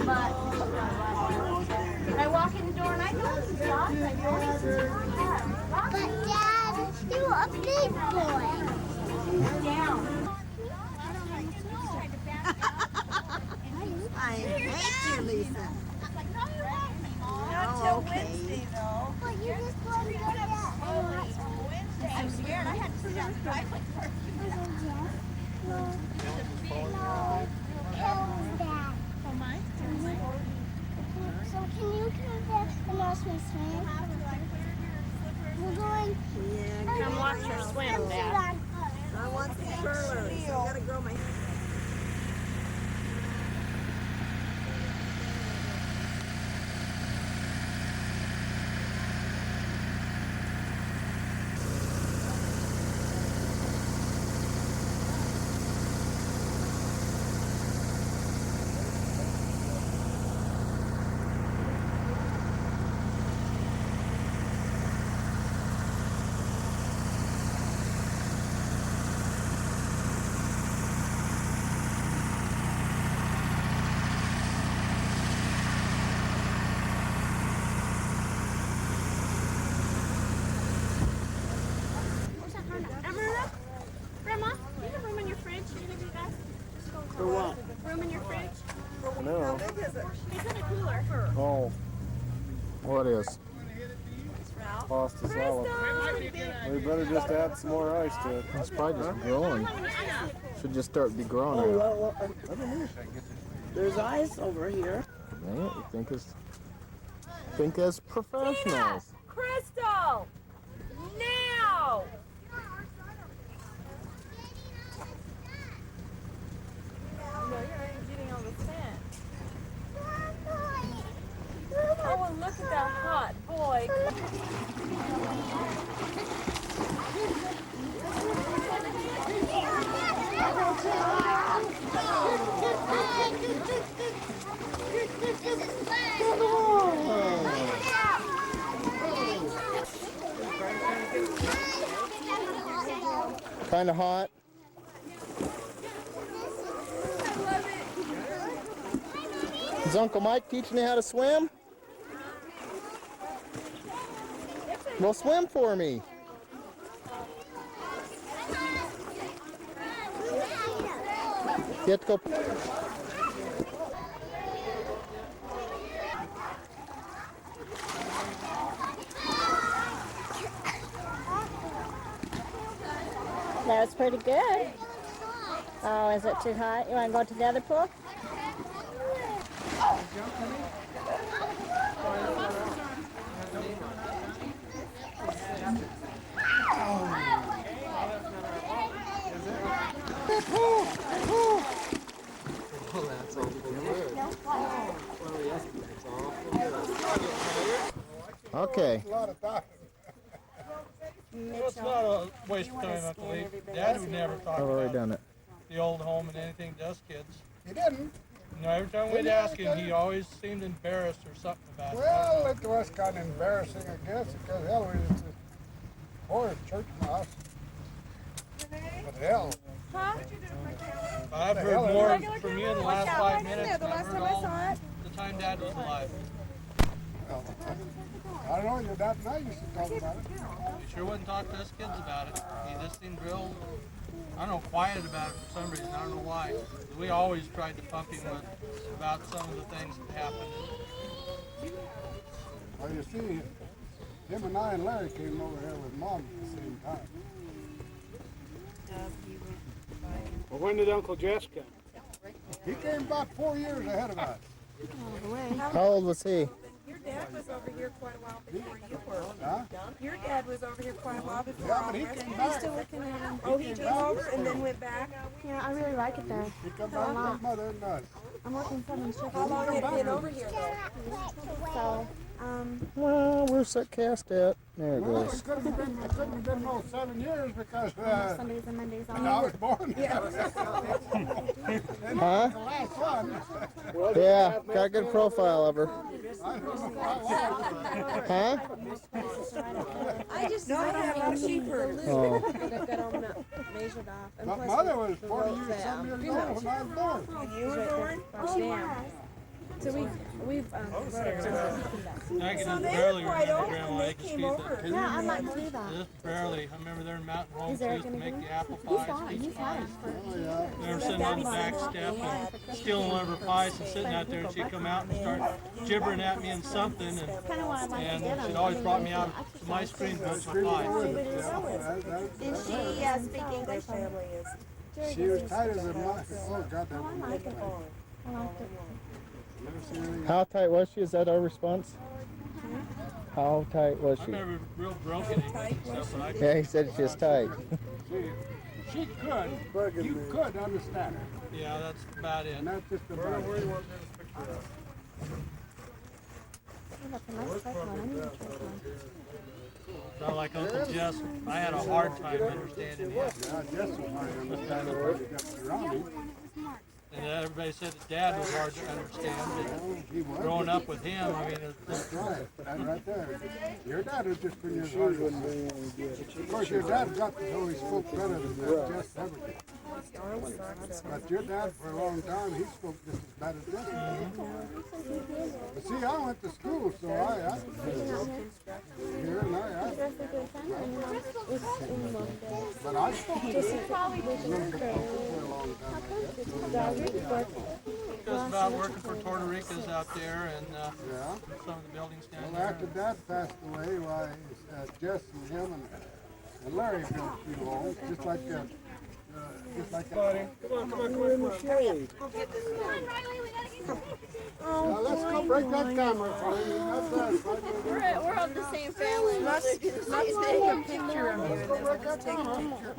I walk in the door and I know it's locked. I know it's locked. But Dad, you're a big boy. Down. I hate you, Lisa. Not till Wednesday, though. But you just want to go to that. Wednesday. I'm scared. I had to sit down the driveway first. No. Dad. Oh, mine? So can you come back and watch me swim? We're going. Yeah, Come watch her swim, Dad. I want some curlers. I gotta grow my hair. Grandma, you have room in your fridge? You gonna do that? For what? Room in your fridge? No. How big is it? It's in a cooler. Oh. What is? Ralph. Pasta salad. We better just add some more ice to it. It's probably just growing. Should just start be growing. Oh, there's ice over here. Man, you think as professionals. Crystal! Now! No, you're not even getting all the sand. Oh, and look at that hot boy. Kind of hot. Is Uncle Mike teaching you how to swim? Well, swim for me. You have to go. That was pretty good. Oh, is it too hot? You want to go to the other pool? Okay. Well, it's not a waste of time not to leave. Dad would never talk I've already about done it. the old home and anything to us kids. He didn't. You know, every time we'd ask him, he always seemed embarrassed or something about it. Well, it was kind of embarrassing, I guess, because hell, we used to or church mouse. But hell, I've heard more from you in the last 5 minutes than I've heard all the time Dad was alive. I don't know, your dad and I used to talk about it. He sure wouldn't talk to us kids about it. He just seemed real, I don't know, quiet about it for some reason. I don't know why. We always tried to pump him about some of the things that happened. Well, you see, him and I and Larry came over here with Mom at the same time. Well, when did Uncle Jess come? He came about 4 years ahead of us. How old was he? Your dad was over here quite a while before you were. Huh? Your dad was over here quite a while before. Yeah, but he came back. Still looking at him. Oh, he came over and then went back. Yeah, I really like it there. He come back with his mother and us. I'm working 7 shifts. How long had he been over here though? So, Well, where's that cast at? There it Well, goes. it couldn't have been no 7 years because Sundays and Mondays when off. I was born. Huh? The last one. Yeah, got a good profile of her. I don't know how long. Huh? I just know I have a lot of sheep herders. Oh. That got all measured off. And My plus mother the- was the 40 roads years that, some years females old when I was born. When you were born? She was. So we've wrote it down. I can So just they barely were quite remember open Grandma when they came Egusquiza. over. Yeah, I might do that. Just barely. I remember there in Mountain Home, Is she Eric used to gonna make do the it? apple He's pies, fine. peach He's fine. pies. Oh, yeah. They were sitting on the back step and stealing one of her pies and sitting out there, and she'd come out and start gibbering at me in something, and Kind of why I like to get she'd them. always brought me out some ice cream books for pies. Did she speak English? Family is. She was tight as a mouse. Oh, God, that was I liked it. never seen anything. How tight was she? Is that our response? How tight was I she? never real broken English and stuff, but I Yeah, he said she's tight. She could. You could understand her. yeah, that's about it. And that's just about it. That's a nice thick one. I need to try one. Not like Uncle Jess. I had a hard time understanding him. Yeah, Jess was hard to understand her when she got surrounded. And everybody said that Dad was hard to understand. Oh, he was. But growing up with him, I mean, That's right. That right there. Your dad was just pretty as hard as Of course, your dad got to know he spoke better than Jess ever did. But your dad, for a long time, he spoke just as bad as Jess did. But see, I went to school, so I here and but I spoke to for a long time. just about working for Puerto Ricans out there and Yeah. some of the buildings down Well, there. after Dad passed away, why, Jess and him and Larry built two homes, just like that. Now let's go break that camera for you. We're of the same family. Let's take a picture of you and then we'll just take a picture.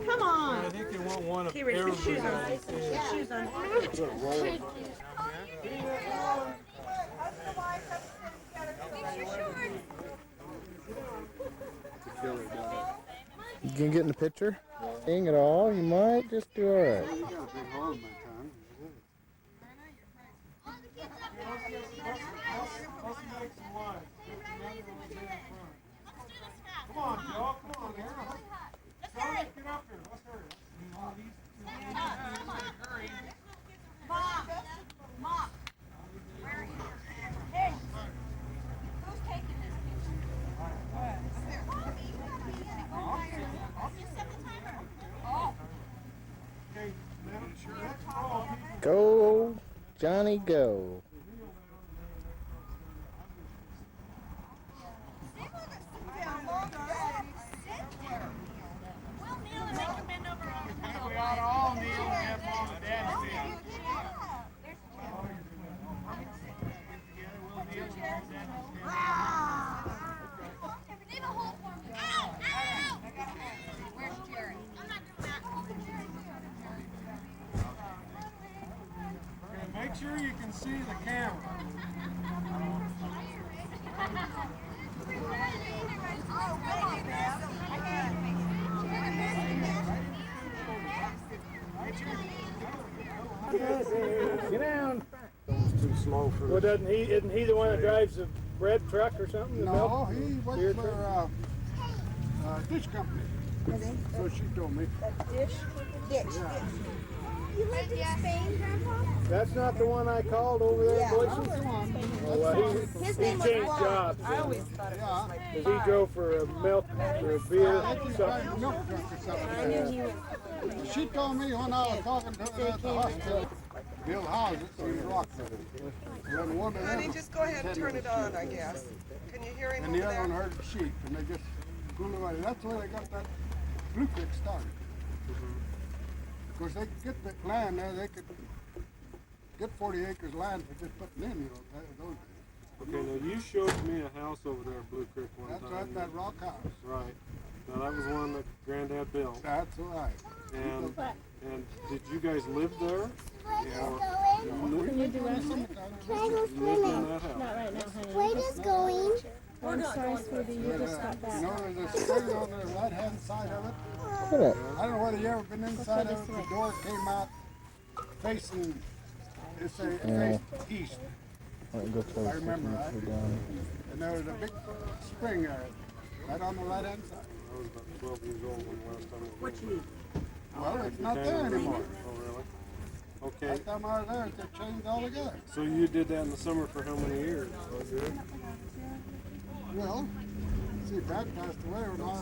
Come on. I think they want one of Here, Rich, put shoes on. everybody. Shoes on. You can get in the picture? Seeing it all, you might just do all right. You got a big hole in my tongue. Come on, Joe. Come on here. Get up here. Let's hurry. Mom, where are you? Hey, who's taking this picture? Go, Johnny, go. We'll kneel and make him bend over all the time. We ought to all kneel and have Mom and Dad stand. Leave a hole for me. Ow! Ow! Where's Jerry? I'm not doing that. Okay, make sure you can see the camera. Get down. It's too slow for Well, isn't he the one that drives the bread truck or something? The No, milk? he Beer worked for dish company. So she told me. Dish. Yeah. You lived in Spain, Grandpa? That's not the one I called over there in Boise? Come on. Oh, well, he changed jobs. I always thought it was my Because he drove for a milk or a beer or something. Milk truck or something. She told me when I was talking to her at the hospital, Bill Houses in Rockford. When one of Honey, them just go ahead and turn it on, I guess. Can you hear him and over the other one there? heard the sheep, and they just flew away. That's where they got that Blue Creek started. Of course, they could get the land there. They could get 40 acres land for just putting in, those days. Okay, now you showed me a house over there at Blue Creek one That's time. right, that rock house. Right. Now that was one that Granddad built. That's right. And did you guys live there? Can you do that? You lived in that house? Not right now, honey. Wait is going. I'm sorry, sweetie. You just got You back. know, there's a spring on the right-hand side of it. Look at I don't know whether you ever been inside of it. The door came out facing, it's a faced east. that. Go close. I remember, Go right? down. And there was a big spring there, right on the right-hand side. I was about 12 years old when the last time I was What you need? Well, it's not there anymore. Oh, really? Okay. Last time I was there, they changed all together. So you did that in the summer for how many years? Well, see, Dad passed away when I was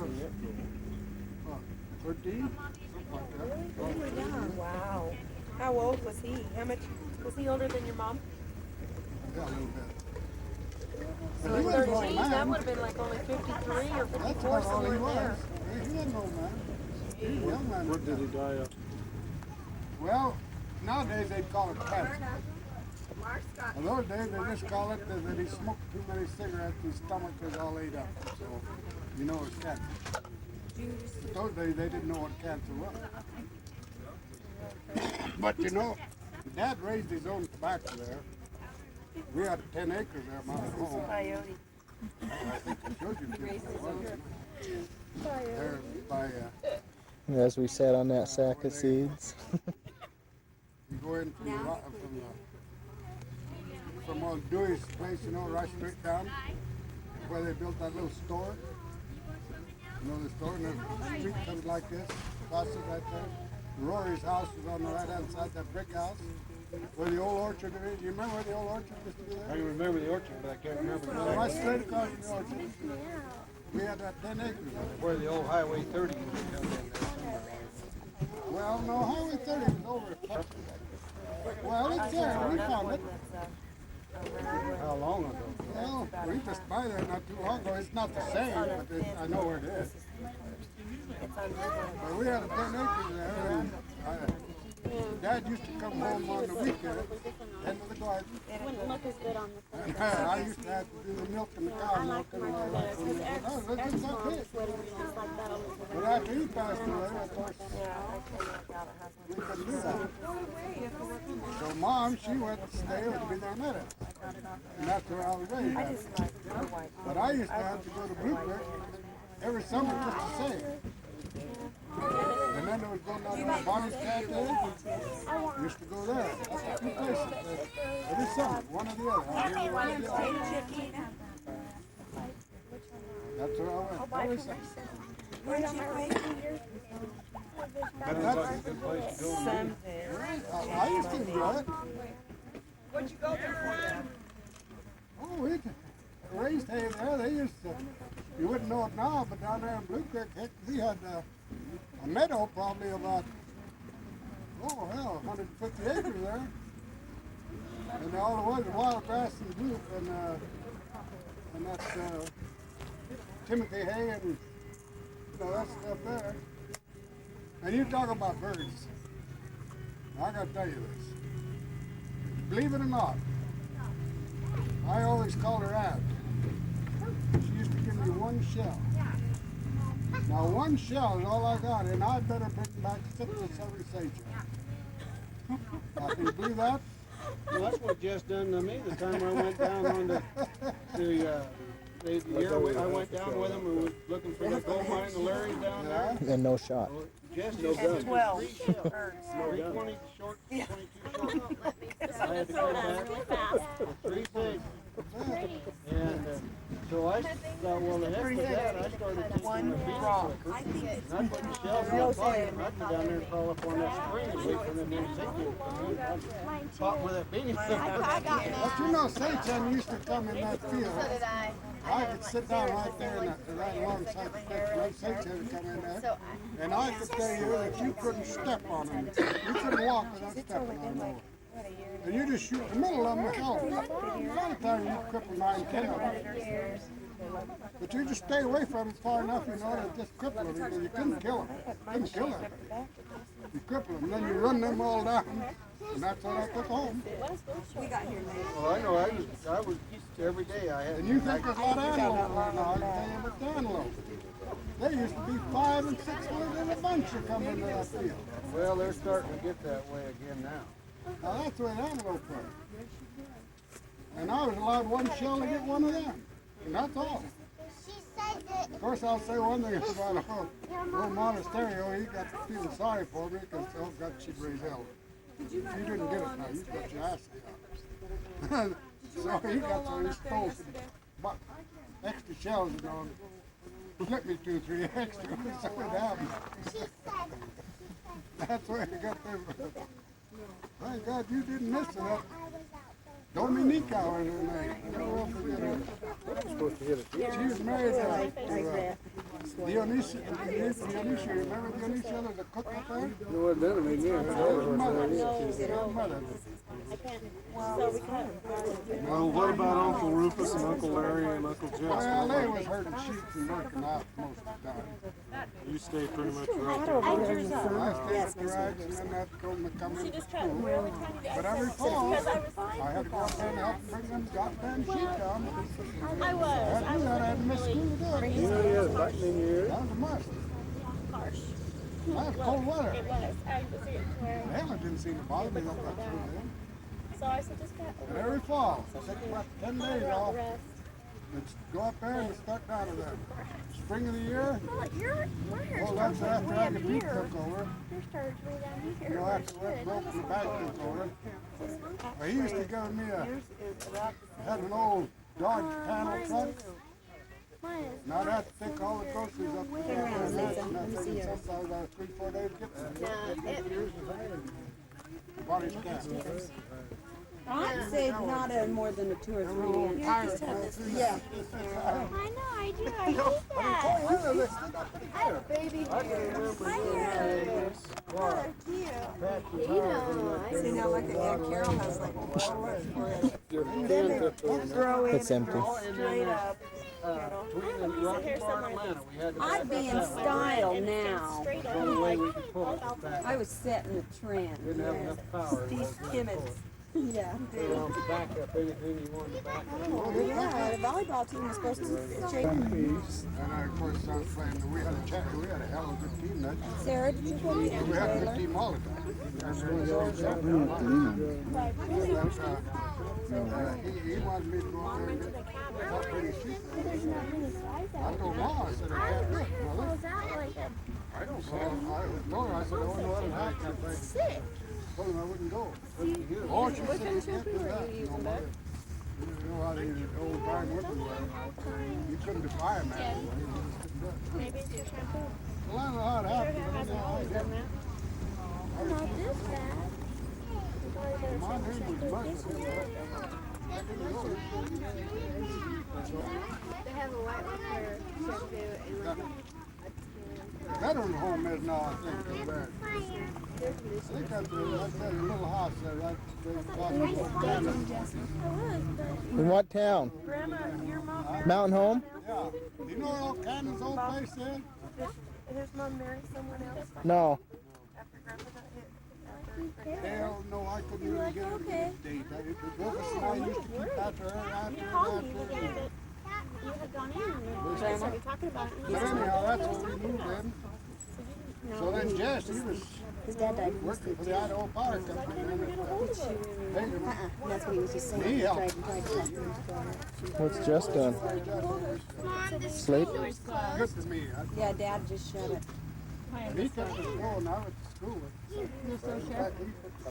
13, something like that. You were young. Wow. How old was he? How much was he older than your mom? Yeah, a little bit. So But at he was an 13, old that man. would have been like only 53 or That's 54, about all he somewhere was. there. He was an old man. He was a young man. What did he die of? Well, nowadays they'd call it cancer. In those days they just call it that he smoked too many cigarettes, his stomach was all ate up. So, you know it's cancer. But those days they didn't know what cancer was. But you know, Dad raised his own tobacco there. We had 10 acres there, my home. Coyote. I think I showed you pictures. There by, As we sat on that sack of seeds. you go in from old Dewey's place, you know, right straight down, where they built that little store. You know the store, and the street comes like this, across it right there. Rory's house is on the right hand side, that brick house, where the old orchard is. You remember where the old orchard used to be I there? can remember the orchard, but I can't remember Right straight across from the orchard. We had that 10 acres there. where the old Highway 30 used to come in there. Well, no, Highway 30 was over at Texas. Well, it's there. We found it. How long ago? Well, we just by there not too long ago. It's not the same, but I know where it is. But we had 10 acres there, and Dad used to come home on the weekend, end of the garden. It wouldn't look as good on the And I used to have to do the milk and the cow milk and all that. That's not it. But after he passed away, of course, we couldn't do that. So Mom, she went to stay with me there met us. And that's where I was raised at. But I used to have to go to Blue Creek every summer just to save. And then there was going down to Bonnie's Cafe. Used to go there. That's the two places. Every summer, one or the other. One or the other. That's where I went. Every summer. But that's a good place to go. I used to enjoy it. What'd you go there for? Oh, we raised hay there. They used to, you wouldn't know it now, but down there in Blue Creek, heck, we had a meadow probably about, oh hell, 150 acres there. And all it was wild grass and blue and that's Timothy hay and you know, that stuff there. And you talk about birds. I gotta tell you this. Believe it or not, I always called her out. She used to give me one shell. Now one shell is all I got, and I better bring back 6 or 7 sage. Now, can you believe that? Well, that's what Jess done to me the time I went down on the year I went down with him and was looking for the gold mine, the Larry's down there. And no shot. Jess And 12 birds. 320 short, 22 short. I had to go back 3 pigs. And so I thought, well, the heck with that, I started taking the bean clippers, and I put the shells in the pocket, and I'd go down there and crawl up on that spring and wait for them to sink in. I'd pop with that beanie clipper. But you know, Satan used to come in that field. I could sit down right there right alongside the fence, and Satan would come in there. And I could tell you that you couldn't step on him. You couldn't walk without stepping on him. And you just shoot the middle of them with hell. A lot of times you cripple 9, 10 of them. But you just stay away from them far enough, you know, to just cripple them because you couldn't kill them. Couldn't kill them. You cripple them, then you run them all down. And that's what I took home. Well, I know, I was every day I had. And you think there's a lot of antelope right now, I can tell you about the antelope. They used to be 5 and 6 hundred in a bunch to come into that field. Well, they're starting to get that way again now. Now that's the way the antelope were. And I was allowed one shell to get one of them. And that's all. Of course, I'll say one thing about old Monasterio. He got feeling sorry for me because, oh God, she'd raise hell. You didn't get it now. You got your ass out. So he got so he stole some extra shells and all. Flipped me 2 or 3 extra. So it happened. That's where he got them. Thank God you didn't miss it. Dominica was her name. Never will forget her. Supposed to get it. She was married to Dionisia. Dionisia, remember Dionisia, the cook up there? You know what then? I mean, yeah. Her mother. Well, what about Uncle Rufus and Uncle Larry and Uncle Jess? Well, they was herding sheep and working out most of the time. You stay pretty much right there. I stayed at the ranch and then I'd come in to school. But every fall, I had to go up there and help bring them goddamn sheep down. I had to miss school to do it. You know you had a button in your ear? That was a must. That was cold weather. It was. I was here. Hell, it didn't seem to bother me up that school then. So I said, just get But every fall, take about 10 days off. Let's go up there and start down to them. Spring of the year. Well, that's after Aggie took over. You know, after West Broke and the back took over. Well, he used to give me had an old Dodge panel truck. Now that take all the groceries up there. And that's taking sometimes about 3-4 days to get them. Body scan. I'd say not more than a 2 or 3 inch. Yeah. I know, I do. I hate that. Baby. See now, like Aunt Carol has like It's empty. straight up. Between the Rocky Bar and Atlanta, we had to I'd be in style now. the only way we could pull it back. I was setting the trend. Didn't have enough power. Steve Timmons. Yeah. Back up anything you wanted to back up. Yeah, the volleyball team was supposed to shake. And I, of course, I was playing. We had a hell of a good team that year. Sarah, did you go to the We had a good trailer? team all the time. He wanted me to go out there and get help pretty sheep. I told Mom, I said, I can't do it, Mother. I don't know. I told her, I said, I wouldn't let it happen. I told him I wouldn't go. Oh, she said, you can't do that. You know, Mother. You know how these old time women were. You couldn't defy a man. Maybe it's your shampoo. Well, I don't know how it happened. I don't know how it happened. Not this bad. My name was Mike. They have a white one for shampoo and The veteran home is now, I think, over there. I think that's that little house there, right there. In what town? Grandma, your mom, Mountain Home? Yeah. Do you know where old Cannon's old place is? his mom married someone else No. after Grandpa got hit. Hell no, I couldn't even get her to get a date. Rufus and I used to keep after her. You had gone in and we started talking about it. But anyhow, that's where we moved in. So then Jess, he was His dad died. working for the Idaho Power Company. That's what he was just saying. He He helped. tried to talk to her. What's Jess done? Sleep? Good to me. Yeah, Dad just shut it. He kept us going. I went to school.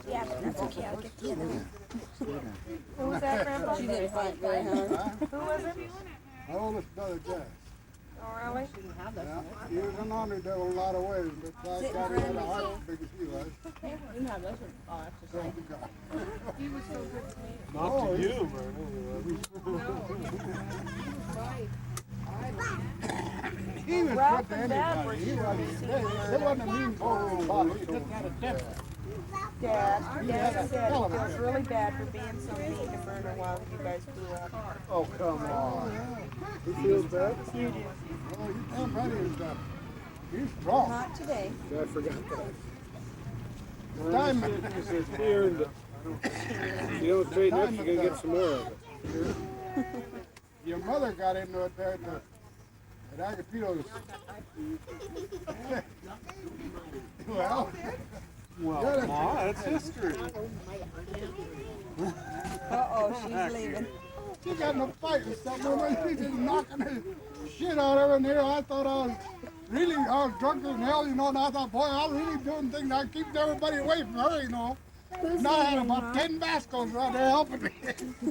Yeah, but that's okay. I'll get to you. Who was that, Grandpa? She didn't fight very hard. Who was it? My oldest brother, Jess. Oh, really? Yeah, he was an underdog in a lot of ways, but I got him in the heart as big as he was. Not to you, but He was Ralph good to and Dad were anybody. They wasn't a mean boy about it. He just had a temper. Dad said it feels really bad for being so mean to Myrna while you guys grew up. Oh, come on. he feels bad? You do. Oh, you tell Freddie he's he's strong. Not today. I forgot that. Diamond. He earned it. If you don't straighten up, you're going to get some more of it. Your mother got into it there at Agapito's. Well, Well, Ma, that's history. Uh-oh, she's leaving. she got in a fight with someone. She just knocking the shit out of her in here. I thought I was drunk as hell, you know, and I thought, boy, I was really doing things that keeps everybody away from her, you know. Now I had about 10 Bascos right there helping me.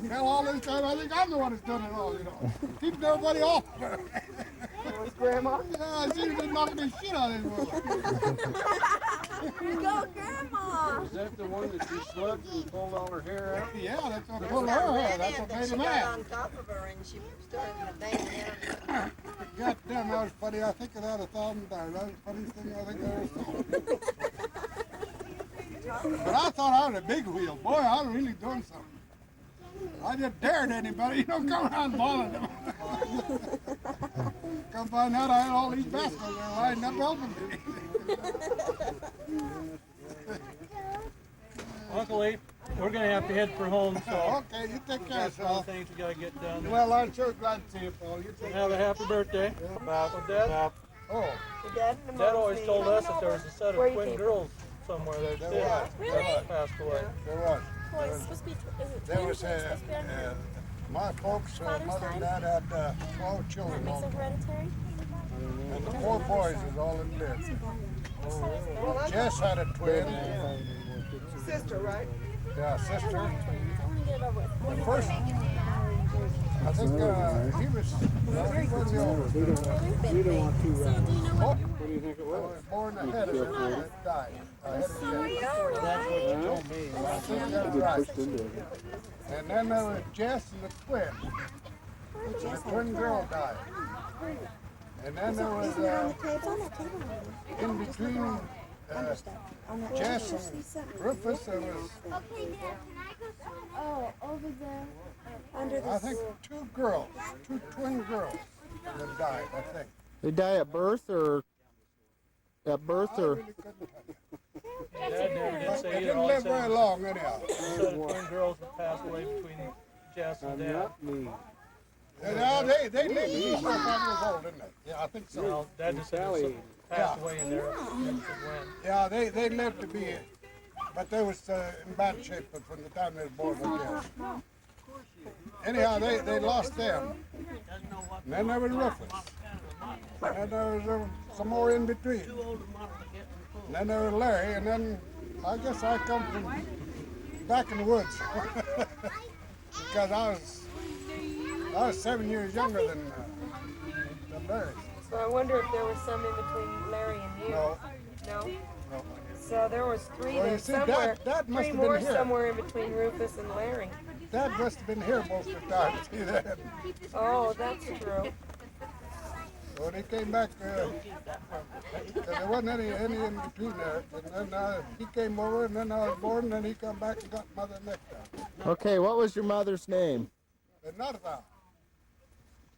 Hell, all this time, I think I'm the one that's done it all, you know. Keeps everybody off of her. Grandma? Yeah, she was just knocking the shit out of this woman. Go, Grandma. that the one that she slugged and pulled all her hair out? Yeah, that's what pulled her hair. That's what made him mad. on top of her and she started the dang hair. God damn, that was funny. I think of that 1,000 times. That was the funniest thing I think I ever saw. But I thought I was a big wheel. Boy, I was really doing something. I just dared anybody, you know, come around balling them. Come find out I had all these baskets there lined up helping me. Uncle Lee, we're going to have to head for home, so Okay, you take care of some yourself. things we got to get done. Well, I'm sure glad to see you, Paul. You take Have a happy birthday. Well, Dad, Oh, Your dad and Dad mom's always me. told us that there was a set of Where you twin came girls somewhere there too. was. That passed away. there was. Boy, it's supposed to be, is it There twins? was It's supposed to be on my folks, Father's mother and side? dad had 12 children makes all it hereditary? and the 4 boys is all that lived. Jess had a twin, Sister, right? yeah, sister. I want to get it over with. The first, I think he was the oldest. We don't want to. So, do you know what? What do you think it was? Was born ahead of him that died. Ahead of him. That's what you told me. I think that's right. And then there was Jess and the twin. The twin girl died. And then there was It's on that table. in between Jess and Rufus, there was, Okay, Dad, can I go somewhere? Oh, over there. Under the I think, 2 girls, 2 twin girls that died, I think. They die at birth or I really couldn't tell you. Dad never did But say they either. didn't All he live said very was long anyhow. a set of twin girls that passed away between Jess and Dad. Not me. Yeah, they lived to be 4 or 5 years old, didn't they? Yeah, I think so. Well, Dad just said Sally. some passed away in there. When. Yeah, they lived to be, but they was in bad shape from the time they was born, I guess. Anyhow, they lost them. And then there was Rufus. And then there was some more in between. And then there was Larry, and then I guess I come from back in the woods. Because I was 7 years younger than Larry. So I wonder if there was some in between Larry and you. No, No? no. So there was 3 Well, you then see, somewhere. Dad must 3 have more been here. somewhere in between Rufus and Larry. Dad must have been here most of the time. See that? Oh, that's true. When he came back, there wasn't any in between there. And then he came over, and then I was born, and then he come back and got mother next time. okay, what was your mother's name? Bernarda.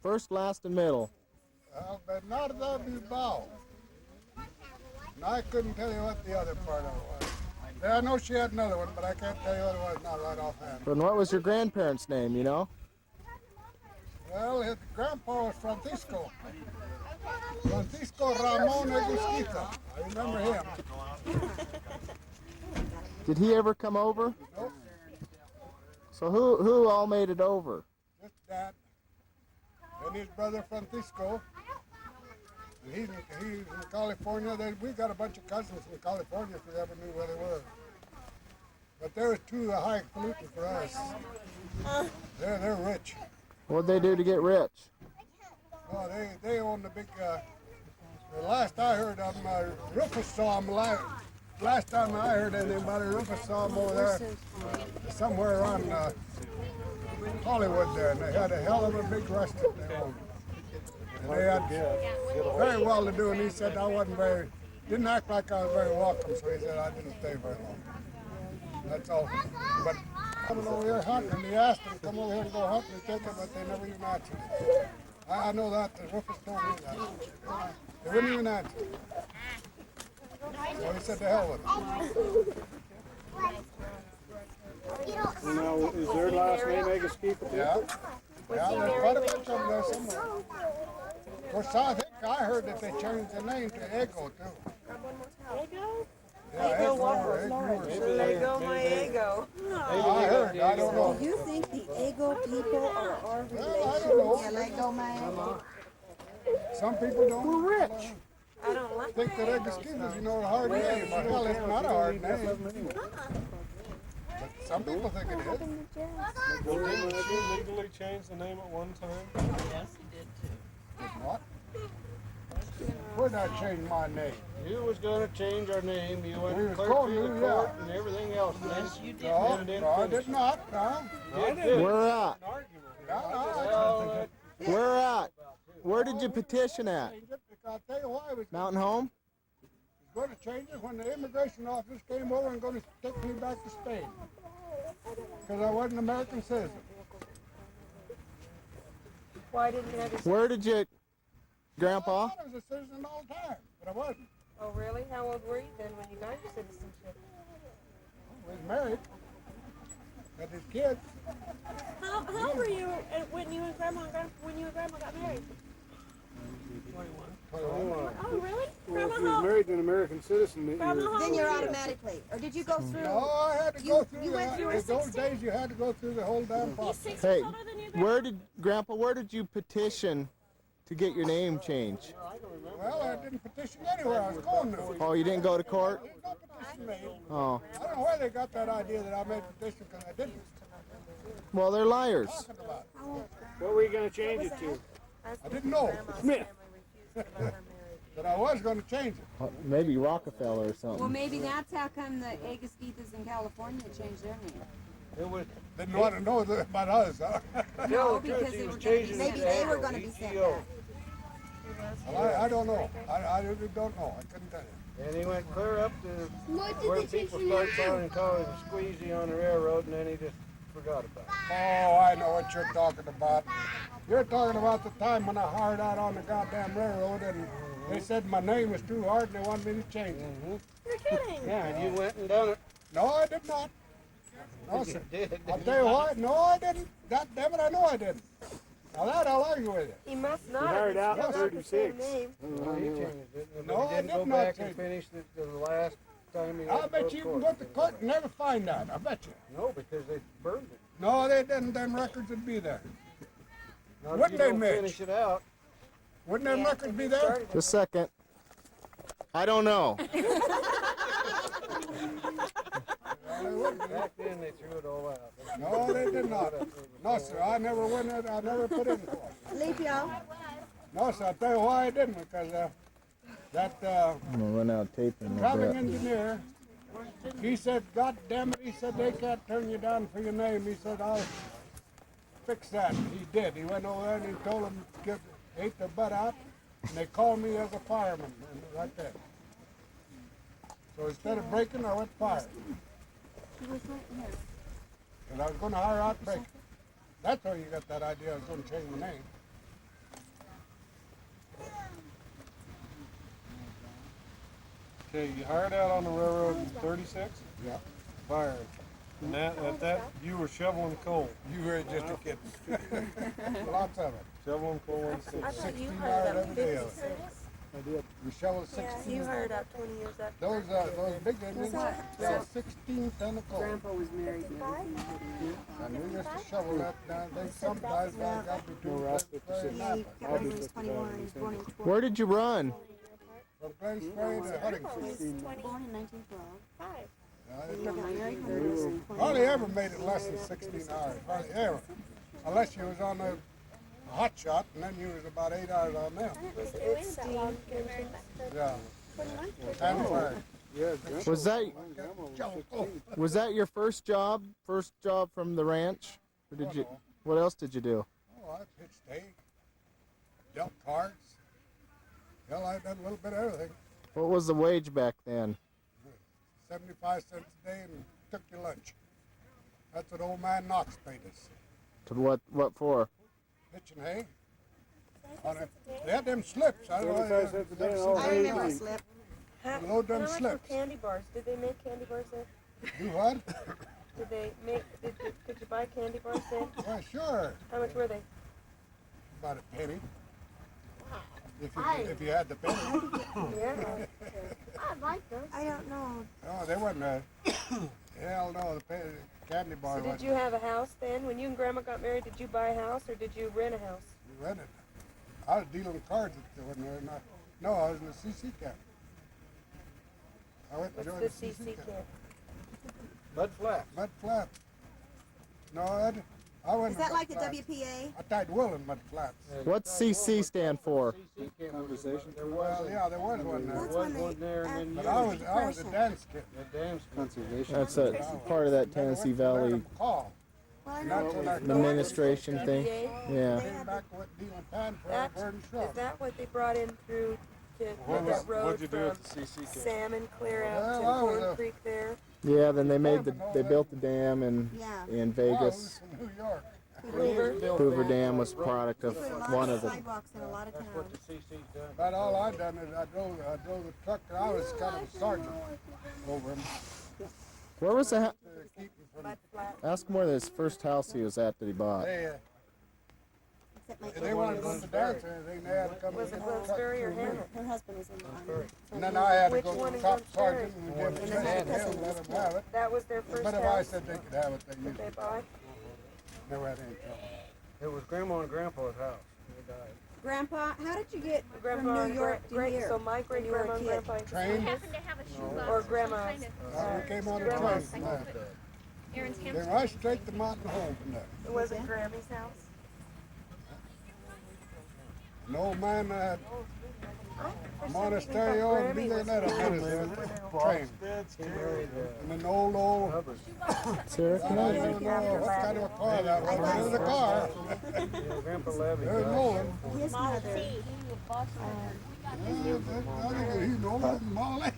First, last, and middle. Bernarda Bilbao. And I couldn't tell you what the other part of it was. I know she had another one, but I can't tell you what it was, not right offhand. And what was your grandparents' name, you know? Well, his grandpa was Francisco. Francisco Ramon Egusquiza. I remember him. Did he ever come over? Nope. So who all made it over? Just Dad. And his brother Francisco. And he's in California. We got a bunch of cousins in California if we ever knew where they were. But they were too highfalutin for us. They're rich. What'd they do to get rich? Oh, they own the big. The last I heard of them, Rufus saw them last time I heard anything about it. Rufus saw them over there somewhere around Hollywood there, and they had a hell of a big restaurant they owned. And they had very well to do, and he said I didn't act like I was very welcome, so he said I didn't stay very long. That's all. But coming over here hunting, and he asked them to come over here and go hunting and take it, but they never even answered. I know that. The Rufus told me that. They wouldn't even answer. So he said to hell with them. Now, is their last name Egusquiza? Yeah. Yeah, there's quite a bunch of them there somewhere. Of course, I think I heard that they changed the name to Ego, too. Ego? Yeah, Ego or Ego. There you go, my ego. I heard. I don't know. Do you think the Ego people are our Well, I don't know. Some people don't. We're rich. I don't like Think that Egusquiza is, a hard name. Well, it's not a hard name. But some people think it is. Well, didn't she legally change the name at one time? What? Where'd I change my name? You was gonna change our name. You went We to was clerk going through to, the yeah. court and everything else. house, yes? No, no, I did not, no. Where at? No, Where at? Where did you petition at? I'll tell you why I was Mountain Home? going to change it when the immigration officers came over and going to take me back to Spain. Because I wasn't an American citizen. Why didn't you have your... Where did you, Grandpa? I thought I was a citizen all the time, but I wasn't. Oh, really? How old were you then when you got your citizenship? I was married. Got his kids. How old were you when you and Grandma got married? 21. Oh, really? Well, Grandma, if you're how? married to an American citizen, then Grandma, you're... how Then old you're were you? automatically, or did you go through? No, I had to go through you went through in a those 16? days you had to go through the whole damn He's process. 6 Hey, years older than you, Grandma. where did you petition to get your name changed? Well, I didn't petition anywhere. I was going to. Oh, you didn't go to court? There's no petition made. Oh, I don't know where they got that idea that I made a petition because I didn't. well, they're liars. Talking about it. What were you going to change it to? I didn't know Smith. that I was going to change it. Maybe Rockefeller or Well, something. maybe that's how come the Egusquizas in California changed their name. It was, Didn't want to know about us, huh? No, tell the truth, because he they was were gonna be, changing maybe his they name were to going to be sent EGO. back. Well, I don't know. I really don't know. I couldn't tell you. And he went clear up to What did where they teach people you start now? calling Egusquiza on the railroad, and then he just forgot about it. Oh, I know what you're talking about. You're talking about the time when I hired out on the goddamn railroad and they said my name was too hard and they wanted me to change it. You're kidding. Yeah, and you went and done it. No, I did not. No, You sir. did. I'll tell you what. No, I didn't. God damn it, I know I didn't. Now that I'll argue with you. He must not hired have. out He's still got the same 36. name. No, he changed it. But No, he I didn't did go not back change and finish the last time he I had to bet go you to can court. go to court and never find that. I bet you. No, because they burned it. No, they didn't. Them records would be there. Now, if Wouldn't you they, don't Mitch? finish it out, Wouldn't them records be there? Just a second. I don't know. No, they wouldn't be. back then they threw it all out. No, they did not. No, sir. I never went in. I never put in court. Leave y'all. No, sir. I'll tell you why I didn't. Because that I'm gonna run out of tape in a traveling bit. engineer, he said, God damn it, he said, they can't turn you down for your name. He said, I'll fix that. He did. He went over there and he told them to get, ate their butt out, and they called me as a fireman right there. So instead of breaking, I went fire. And I was going to hire out breaking. That's how you got that idea I was going to change my name. Okay, you hired out on the railroad in 36? Yeah. Fired. And that you were shoveling coal. You were just a kid. Lots of it. Shoveling coal in 6. I thought you 16 hired hours out every day of 56. it. We shoveled 16. You hired out 20 years after. Those big engines, yeah, 16 ton of coal. Grandpa was married and everything. And we used to shovel that down. They sometimes got between Glen Spray and Yeah, Napa. he got married when he was 21. He was born in 12. Where did you run? From Glen Spray to Huntington. Born in 1912. They He took- got married when he was 21. Hardly ever made it less than 16 hours. Hardly ever. Unless you was on a hot shot, and then you was about 8 hours on them. It's steam. Yeah. And fire. Was that Oh, was that your first job? First job from the ranch? Or did you? What else did you do? oh, I pitched hay, dealt cards. Hell, I done a little bit of everything. What was the wage back then? 75 cents a day and took your lunch. That's what old man Knox paid us. To what for? Pitching hay. They had them slips. I don't know. 75 cents a day and all I day. remember a slip. Load them How much were slips. candy bars? Did they make candy bars there? Do what? Did they make? Could you buy candy bars there? Well, sure. How much were they? About a penny. If you had the penny. Yeah. I like those. I don't know. Oh, they wasn't hell no, the candy bar So did wasn't. you have a house then? When you and Grandma got married, did you buy a house or did you rent a house? We rented. I was dealing cards when we were not. No, I was in the CC camp. I went and What's joined the the CC CC camp. camp? Mud Flat. Mud Flat. No, I went Is that to like the Flats. WPA? I tied Will in Mud Flats. What's CC stand for? Conversation. Well, yeah, there was one there. That's when they But I was a dance kid. Conservation. That's a part of that Tennessee Valley Call. administration thing. Yeah. Came back with deal and pan for That, Verdon is Shrub. that what they brought in through to What make that road what'd you do from at the CC camp? Salmon clear out Well, to I was Corn a- Creek there? Yeah, then they built the dam in I Vegas. was from New York. Hoover Dam was product of Put a lot one of of the. sidewalks in a lot of towns. About all I done is I drove the truck. And I was kind of a sergeant over him. Where was the? Keep him from, Mud flat. Ask him where his first house he was at that he bought. They wanted to go to dance or anything. They had to come Was and it get the truck Wilkes-Barre or through me. Hamlet? Her husband was in the army. And then I had to Which go to one the in top Wilkes-Barre? sergeant and give And them then let that them have it. That was their first But if I house said they could have it, they that used they it. bought. Never had any trouble. It was Grandma and Grandpa's house. They died. Grandpa, how did you get Grandpa from and New York to here? So my great when you were a grandma and kid? grandpa. Train? Happened to have a shoebox. Or grandma's. We came on the Grandma's. train from there. Aaron's They hamster. right straight to mountain home from there. It wasn't Grammy's house? An old man had a monastery and be there let him in his train. And an old Sarah, I can don't I? even know what kind of a car that was, but it was a car. Grandpa Labbee. There's no one. His mother. I think he's older than Molly.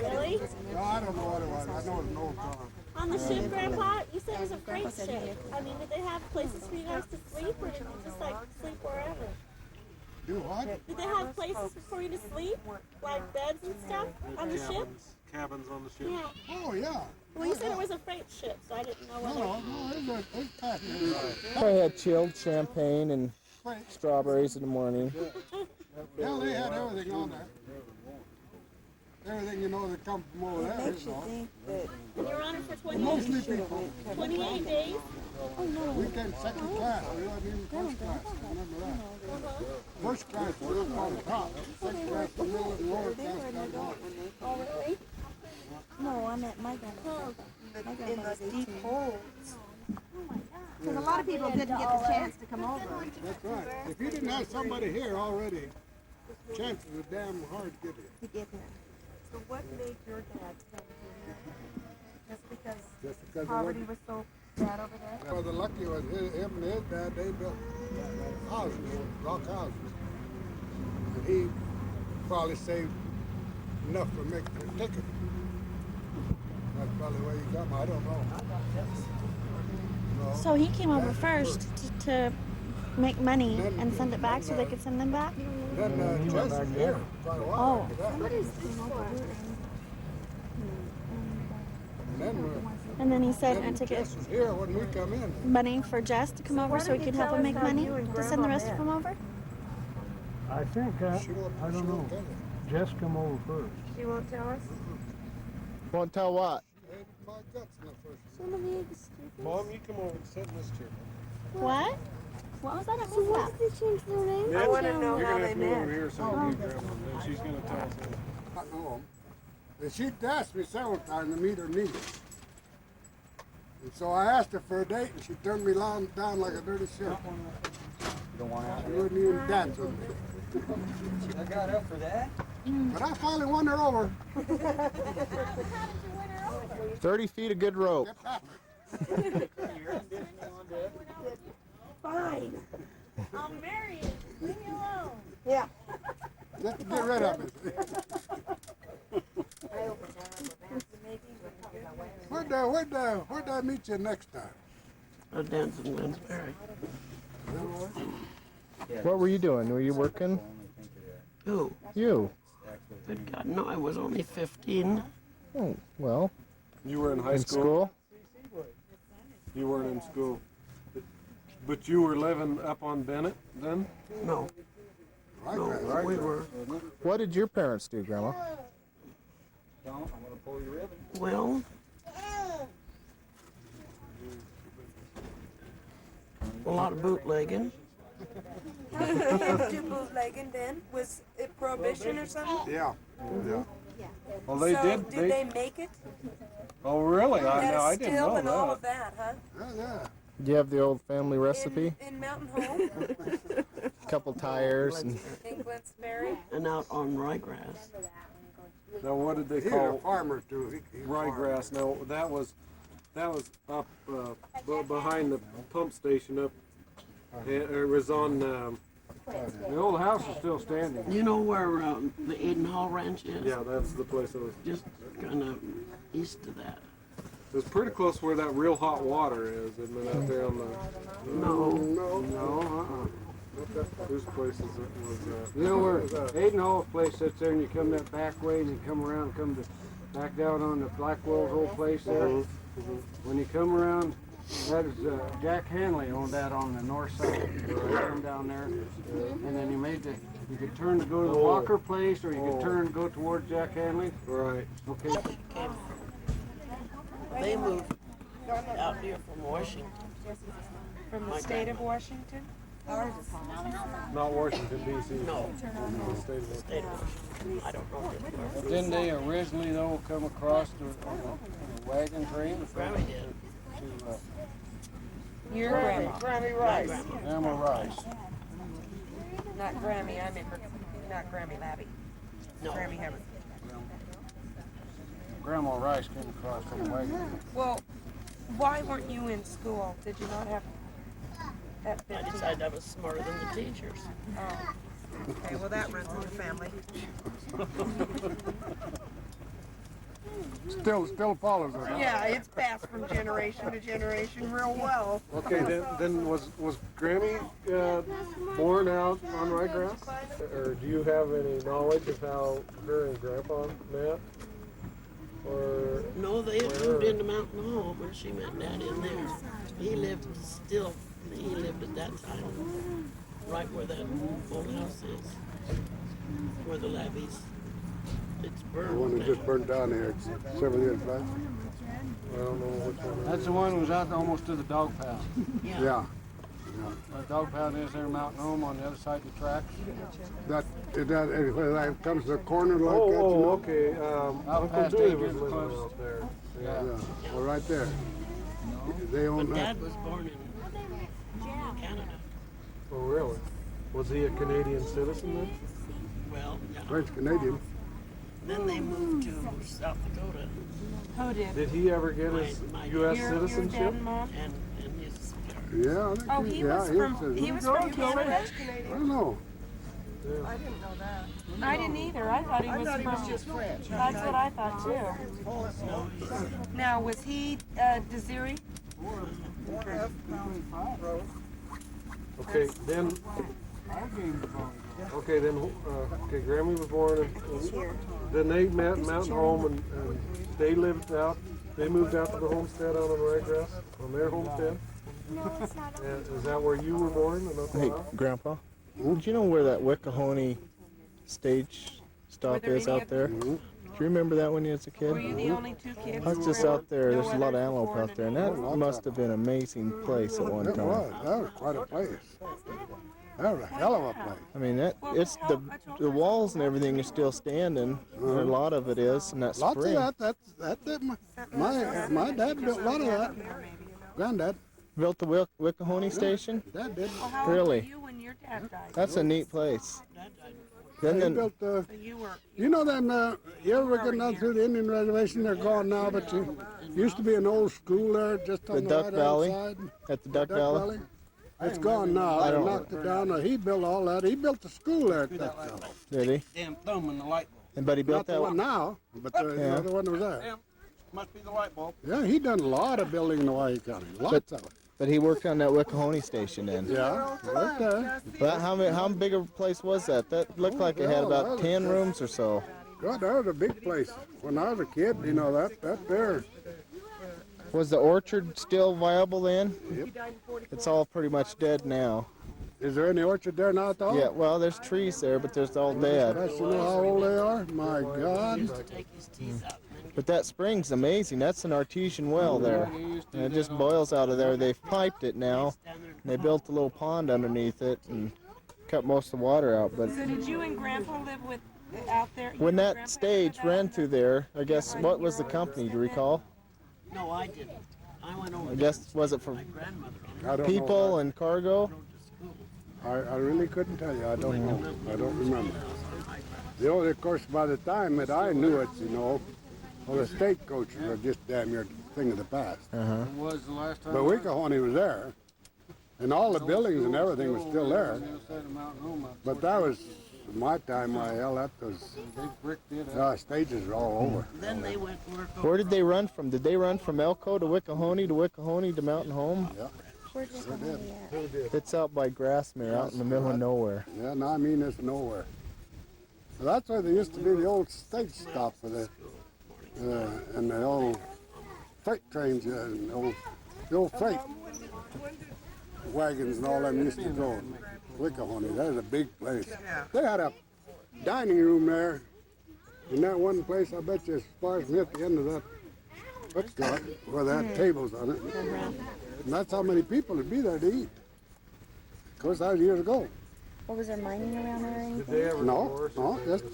Really? No, I don't know what it was. I know it's an old car. On the ship, Grandpa, you said it was a freight ship. I mean, did they have places for you guys to sleep, or did you just like sleep wherever? Do what? Did they have places for you to sleep, like beds and stuff on the ship? Cabins on the ship. Yeah. Oh, yeah. Well, you said it was a freight ship, so I didn't know whether. No, it's passenger. Probably had chilled champagne and strawberries in the morning. Yeah, they had everything on there. Everything, you know, that come from over there. Makes You you know. think that And you were on it for Mostly people. 28 days? We came second class. We wasn't even first class. I remember that. First class was up on top. Second class was middle and lower class down below. Oh, really? No, I meant my grandmother. In those deep holes. Because a lot of people didn't get the chance to come over. That's right. If you didn't have somebody here already, chances are damn hard to get here. To get here. So what made your dad come here? Just because Just because it poverty wasn't. was so bad over there? Well, the lucky was him and his dad, they built houses, rock houses. And he probably saved enough for making a ticket. That's probably where you come, I don't know. No. So he came over first to make money and send it back so they could send them back? Then Jess was here quite a while after that. And then, And then he said then to get Jess was here when we come in. money for Jess to come over so he could help him make money to send the rest of them over? I think, She won't, I she don't know. won't tell you. Jess come over first. She won't tell us? Won't tell what? Hated my guts in the first. Mom, you come over and sit in this chair. What? What was that? So why did they change their name? I want to know You're how gonna they have to move over met. here so I can get Grandma, and she's gonna tell us. I know 'em. And she'd asked me several times to meet her niece. And so I asked her for a date, and she turned me down like a dirty ship. She wouldn't even dance with me. I got up for that. But I finally won her over. 30 feet of good rope. Fine. I'm married. Leave me alone. Yeah. Just to get rid of it. Where'd I meet you next time? I danced in Winsbury. What were you doing? Were you working? Who? You. Good God, no, I was only 15. Oh, well, You were in high in school? school? You weren't in school. But you were living up on Bennett then? No, no, we were. What did your parents do, Grandma? Well, a lot of bootlegging. How did they have to do bootlegging then? Was it prohibition or something? Yeah. Yeah. Well, they So did. did they make it? Oh, really? Had I a didn't still know and all that. of that, huh? Yeah, yeah. Do you have the old family recipe? In Mountain Home, Couple tires and in Glentsbury. And out on ryegrass. Now, what did they He's a call farmer too. He ryegrass? Now, that was up behind the pump station up. It was on. The old house is still standing. You know where the Aiden Hall Ranch is? Yeah, that's the place it was. Just kind of east of that. It was pretty close where that real hot water is, isn't it? Out there on the. No. Whose place is it? Was You know where Aiden Hall's place sits there, and you come that back way, and you come around, back down on the Blackwell's old place there. When you come around, that is Jack Hanley owned that on the north side. Come down there, and then you could turn to go to the Walker place, or you could turn and go towards Jack Hanley. Right. Okay. They moved out here from Washington. From the state of Washington? Not Washington D.C. No. The state of State of Washington. I don't know where. Didn't they originally though come across the wagon train? Grammy did. Your grandma. Grammy Rice. Grandma Rice. Not Grammy, I meant not Grammy Labbee. No. Grammy Hubbard. Grandma Rice came across the wagon. Well, why weren't you in school? Did you not have that I 15? decided I was smarter than the teachers. Oh. Okay, well that runs in the family. Still follows her. Yeah, it's passed from generation to generation real well. Okay, then was Grammy born out on ryegrass? Or do you have any knowledge of how her and Grandpa met? Or No, they had moved into Mountain Home when she met Dad in there. He lived at that time, right where that old house is, where the Labbees. It's The burned. one that just burned down here several years back. I don't know which one. That's the one that was out almost to the dog pound. Yeah. The dog pound is there, Mountain Home, on the other side of the tracks. That comes to the corner like that. Oh, okay. Uncle past Dewey was Egusquiza. living out there. Yeah. Well, right there. They own But that. Dad was born in Canada. Oh, really? Was he a Canadian citizen then? Well, yeah. French Canadian. Then they moved to South Dakota. Who did? Did he ever get his U.S. Your citizenship? dad and mom? And his Yeah, I think Oh, he was from Canada? I don't know. I didn't know that. I didn't either. I thought he was from. just French. That's what I thought too. Now, was he Desiree? Okay, then. Okay, then. Okay, Grammy was born, and then they met Mountain Home, and they lived out. They moved out to the homestead out on Ryegrass, on their homestead. And is that where you were born? In Hey, Grandpa, do you know where that Wickahoney stage stop is out there? Do you remember that when you was a kid? Were you the only two kids? I was just out there. There's a lot of antelope out there, and that must have been an amazing place at one That time. was quite a place. That was a hell of a place. I mean, it's the walls and everything are still standing. Or a lot of it is, and that Lots spring. of that. My dad built a lot of that. Granddad. Built the Wickahoney station? Dad did. Well, how old were Really? you when your dad died? That's a neat place. He Then built So you were. you know them, you ever get down through the Indian reservation? They're gone now, but used to be an old school there just on the the Duck right Valley, side. at the Duck Valley. It's gone now. I They don't- knocked it down. He built all that. He built the school there at that time. Did he? Damn thumb in the light bulb. And but he Not built the that one now, but the Yeah. other one was there. Damn, must be the light bulb. Yeah, he done a lot of building in Hawaii County. Lots of it. But he worked on that Wickahoney station then. Yeah, right there. But how big a place was that? That looked like it had about 10 rooms or so. God, that was a big place. When I was a kid, you know, that there. Was the orchard still viable then? Yep. It's all pretty much dead now. Is there any orchard there now at all? Yeah, well, there's trees there, but there's all dead. You know how old they are? My God. Take his teeth out. But that spring's amazing. That's an artesian well there. And it just boils out of there. They've piped it now. And they built a little pond underneath it and cut most of the water out. But So did you and Grandpa live with out there? when that stage ran through there, I guess, what was the company, do you recall? No, I didn't. I guess, was it for I don't people know. and cargo? I really couldn't tell you. I don't know. I don't remember. The only, of course, by the time that I knew it, you know, well, the stagecoaches were just damn near a thing of the past. Uh-huh. It was the last time. But Wickahoney was there, and all the buildings and everything was still there. But that was my time. Why, hell, that was, stages were all over. Then they went work Where did they run from? Did they run from Elko to Wickahoney to Mountain Home? Yeah. Where's this one at? It's out by Grassmere, out in the middle of nowhere. Yeah, no, I mean, it's nowhere. So that's where there used to be the old stage stop for the, and the old freight trains, and the old freight wagons and all them used to go. Wickahoney, that was a big place. They had a dining room there. In that one place, I bet you as far as me at the end of that footpath, where they had tables on it. And that's how many people would be there to eat. Of course, that was years ago. What was there mining around there or anything? Did they ever No, just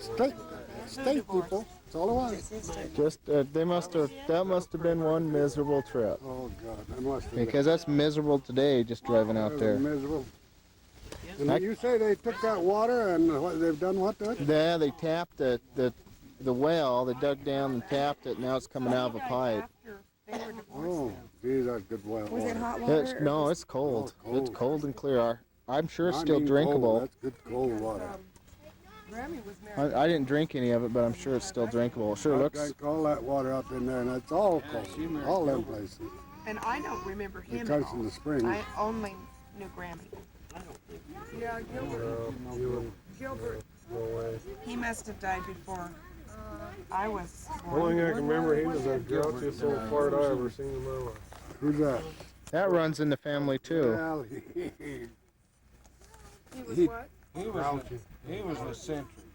state people. That's all it was. Just that must have been one miserable trip. Oh God, that must have been. Because that's miserable today, just driving out there. Miserable. And you say they took that water and what, they've done what to it? Yeah, they tapped the well. They dug down and tapped it. Now it's coming out of a pipe. Oh, geez, that's good well Was water. it hot water? No, it's cold. Oh, cold. It's cold and clear. I'm sure it's I still mean drinkable. Cold. That's good cold water. I didn't drink any of it, but I'm sure it's still drinkable. It sure I looks. drank all that water up in there, and it's all cold. All them places. And I don't remember him It at comes all. from the spring. I only knew Grammy. Yeah, Gilbert. No way. He must have died before I was The only born. thing I can remember, he was the grouchiest old fart I ever seen in my life. Who's that? That runs in the family too. Well, He was eccentric.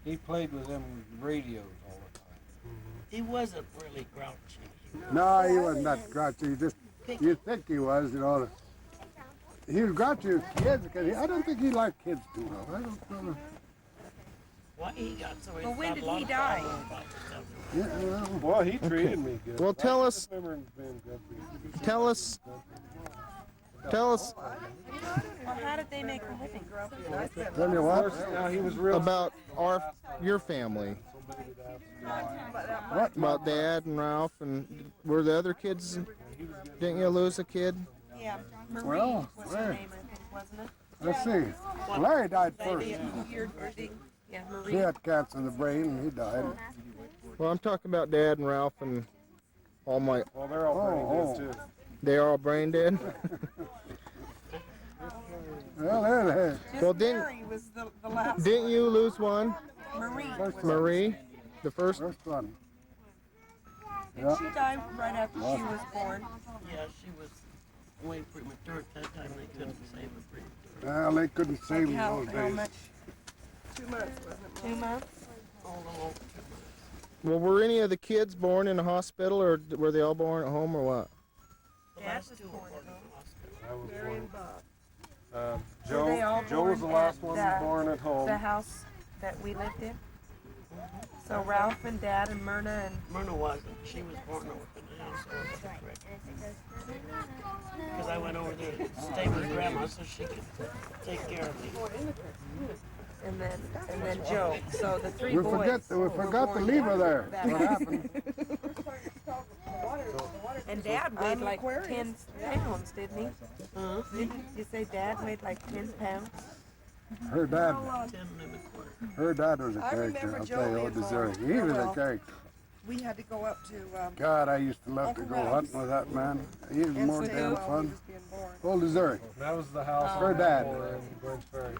He played with them radios all the time. He wasn't really grouchy. no, he wasn't that grouchy. You'd think he was, you know. He was grouchy with kids because I don't think he liked kids too well. I don't know. Why he got so Well, when did he die? Yeah, well, Well, he treated me good. Well, tell us. I remember him being good. Tell us. Well, how did they make a living? tell you what. Now he was real. About your family. What? About Dad and Ralph and were the other kids? Didn't you lose a kid? Yeah, Marie Well, was her name, I think, wasn't it? Let's see. Larry died first. Yeah, He Marie. had cancer in the brain and he died. Well, I'm talking about Dad and Ralph and all my. Well, they're all pretty good too. They're all brain dead. Well, there. Well, Mary was the last. didn't you lose one? Marie. Marie, the first. First one. Did she die right after she was born? Yeah, she was way premature at that time. They couldn't save her premature. Well, they couldn't save him How those days. much? 2 months, wasn't it? 2 months? All along. Well, were any of the kids born in a hospital, or were they all born at home, or what? The last two were born in the hospital. I was Mary and Bob. born. Were they all Joe was the born last at one the- born at home. The house that we lived in? So Ralph and Dad and Myrna and... Myrna wasn't. She was born over in the house. So it wasn't correct. Because I went over there to stay with Grandma so she could take care of me. And then Joe. So the three We boys. forgot to leave her there. What happened? And Dad weighed like 10 pounds, didn't he? Didn't you say Dad weighed like 10 pounds? Her dad. 10 and a quarter. Her dad was a character. I'll tell you, old Missouri. He was a character. We had to go up to God, I used to love to go hunting with that man. He was more damn fun. Old Missouri. That was the house. Her dad. in Branch Ferry.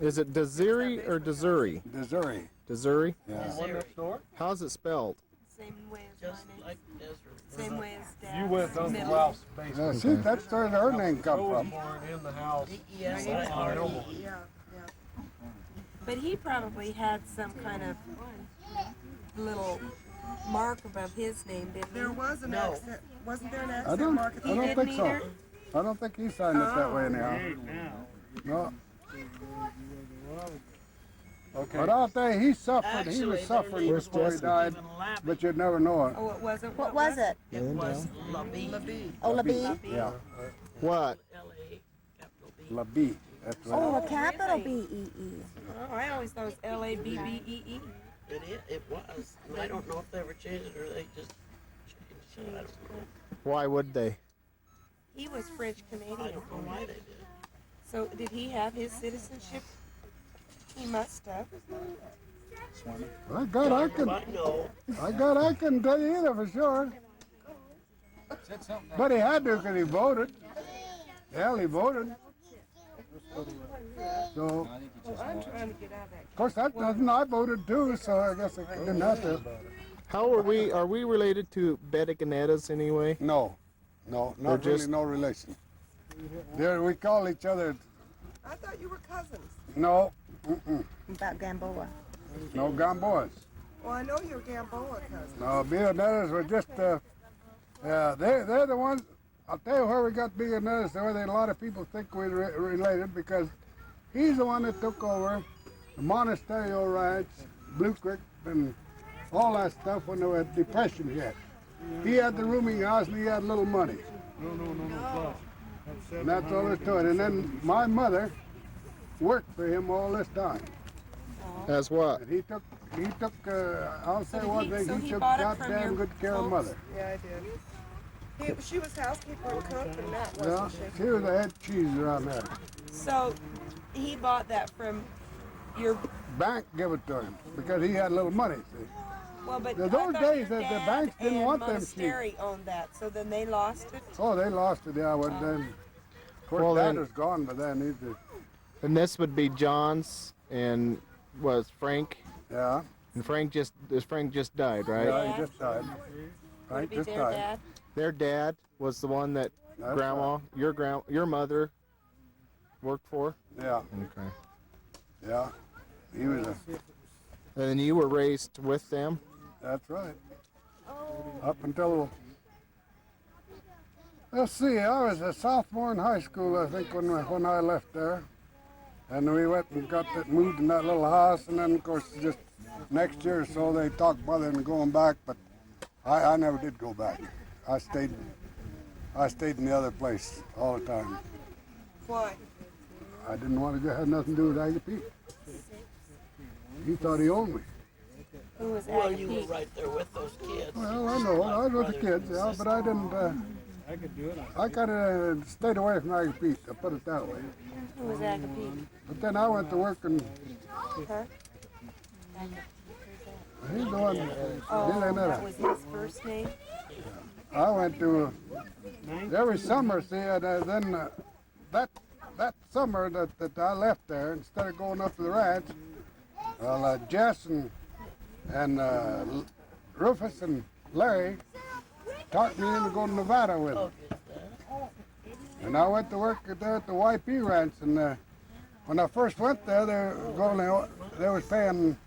Is it Desiree or Desiree? Missouri. Desiree? Yeah. One next door? How's it spelled? same way as Just mine. like Desiree. Same way as Dad. You went to Uncle Ralph's basement. See, that's where her name come Joe was from. born in the house. Yes, Yeah. But he probably had some kind of little mark above his name, didn't he? There was an accent. Wasn't there an accent I don't mark? think so. I don't think he signed it that way anyhow. No. Okay. But I'll tell you, he suffered. He was suffering Where's before he Jesse? died, but you'd never know it. Oh, it wasn't. What was it? It was Labbee. Oh, Labbee? Yeah, What? L-A, capital B. Labbee. That's right. Oh, a capital B-E-E. Oh, I always thought it was L-A-B-B-E-E. It was. And I don't know if they ever changed it or they just changed it. I don't know. Why would they? He was French Canadian. I don't know why they did. So did he have his citizenship? He must have. I couldn't tell you either for sure. But he had to because he voted. Hell, he voted. So, I'm trying to get out of that. of course, that's nothing. I voted too, so I guess I didn't have to. How are we? Are we related to Bedicanetas anyway? No, not just- really, no relation. There, we call each other. I thought you were cousins. No, About Gamboa. no Gamboas. Well, I know you're Gamboa cousins. No, Billionaires were just, they're the ones, I'll tell you where we got Billionaires, where a lot of people think we're related, because he's the one that took over the Monasterio Ranch, Blue Creek, and all that stuff when there was depression hit. He had the rooming house and he had little money. No. And that's all there's to it. And then my mother worked for him all this time. As what? And he took, I'll say one thing, he took bought it from goddamn your good care of folks? mother. Yeah, I did. She was housekeeper and cook and that, Yeah, wasn't she was a head cheese around there. So he bought that from your, Bank gave it to him because he had little money, see. well, but Now, I those thought days your that the dad banks didn't and want them sheep. Monastery owned that, so then they lost it. Oh, they lost it, yeah, but then, of course, Well, Dad then- was gone by then. He just, And this would be John's and was Frank. yeah, And Frank just died, right? yeah, he just died. Would Frank it be just their died. dad? Their dad was the one that That's grandma, your mother worked for. Yeah, Okay. yeah. He was a, And then you were raised with them. that's right. Up until, let's see, I was a sophomore in high school, I think, when I left there. And we went and moved in that little house, and then, of course, just next year or so, they talked about it and going back, but I never did go back. I stayed in the other place all the time. Why? I didn't want to have nothing to do with Aggie. He thought he owned me. Who was Well, Aggie you were Pete? right there with those kids. Well, I know, I was with the kids, yeah, but I didn't, I could do it. I kind of stayed away from Aggie Pete, I'll put it that way. Who was Aggie Pete? But then I went to work and Huh? he's the one, Oh, did that was his first name? I went to every summer, see, and then that summer that I left there, instead of going up to the ranch, well, Jess and Rufus and Larry talked me into going to Nevada with them. And I went to work there at the YP Ranch, and when I first went there, they was paying,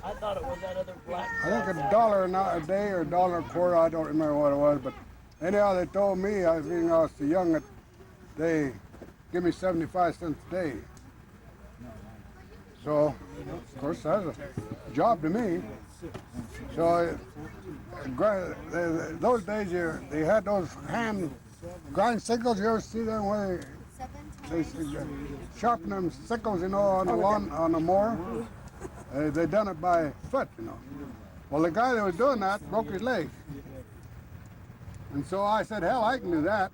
I thought it was that other black. I think $1 a day or $1.25, I don't remember what it was, but anyhow, they told me, I was so young, that they give me 75 cents a day. So, of course, that was a job to me. So, those days, they had those hand grind sickles. You ever see them where they sharpen them sickles, you know, on the lawn, on the mower? They done it by foot, you know. Well, the guy that was doing that broke his leg. And so I said, hell, I can do that.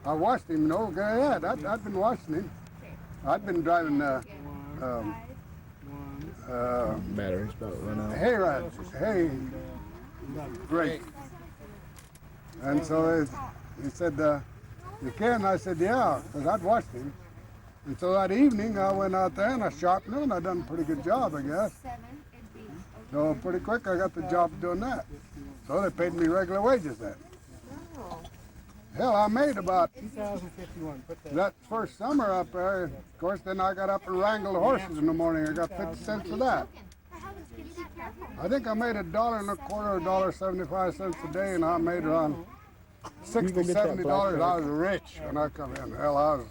I watched him, you know, go ahead. I'd been watching him. I'd been driving Batteries about run out. hay rides, hay rake. And so he said, you can? I said, yeah, because I'd watched him. And so that evening, I went out there and I sharpened him, and I done a pretty good job, I guess. So pretty quick, I got the job doing that. So they paid me regular wages then. Hell, I made about 2051. Put that. that first summer up there. Of course, then I got up and wrangled horses in the morning. I got 50 cents for that. I think I made $1.25, $1.75 a day, and I made around $60, $70. I was rich when I come in. Hell, I was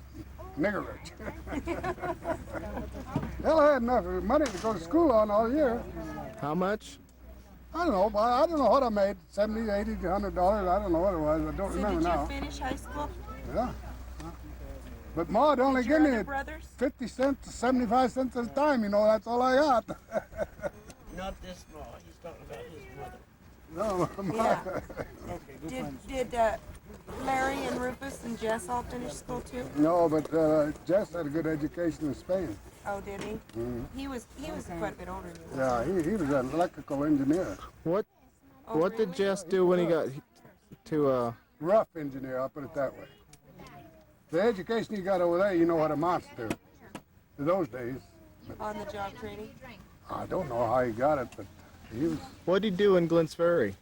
nigger rich. Hell, I had enough money to go to school on all year. How much? I don't know, but I don't know what I made. $70, $80, $100. I don't know what it was. I don't So remember did you now. finish high school? Yeah. But Ma'd only Did your give me other brothers? 50 cents to 75 cents at a time. You know, that's all I got. Not this small. He's talking about his mother. No, Did Larry and Rufus and Jess all finish school too? no, but Jess had a good education in Spain. Oh, did he? Mhm. He was quite a bit older than you. Yeah, he was an electrical engineer. What Oh, What did really? Jess do when he got to Rough engineer, I'll put it that way. The education he got over there, you know what amounts to. In those days, On the job training? I don't know how he got it, but he was, What did he do in Glens Ferry?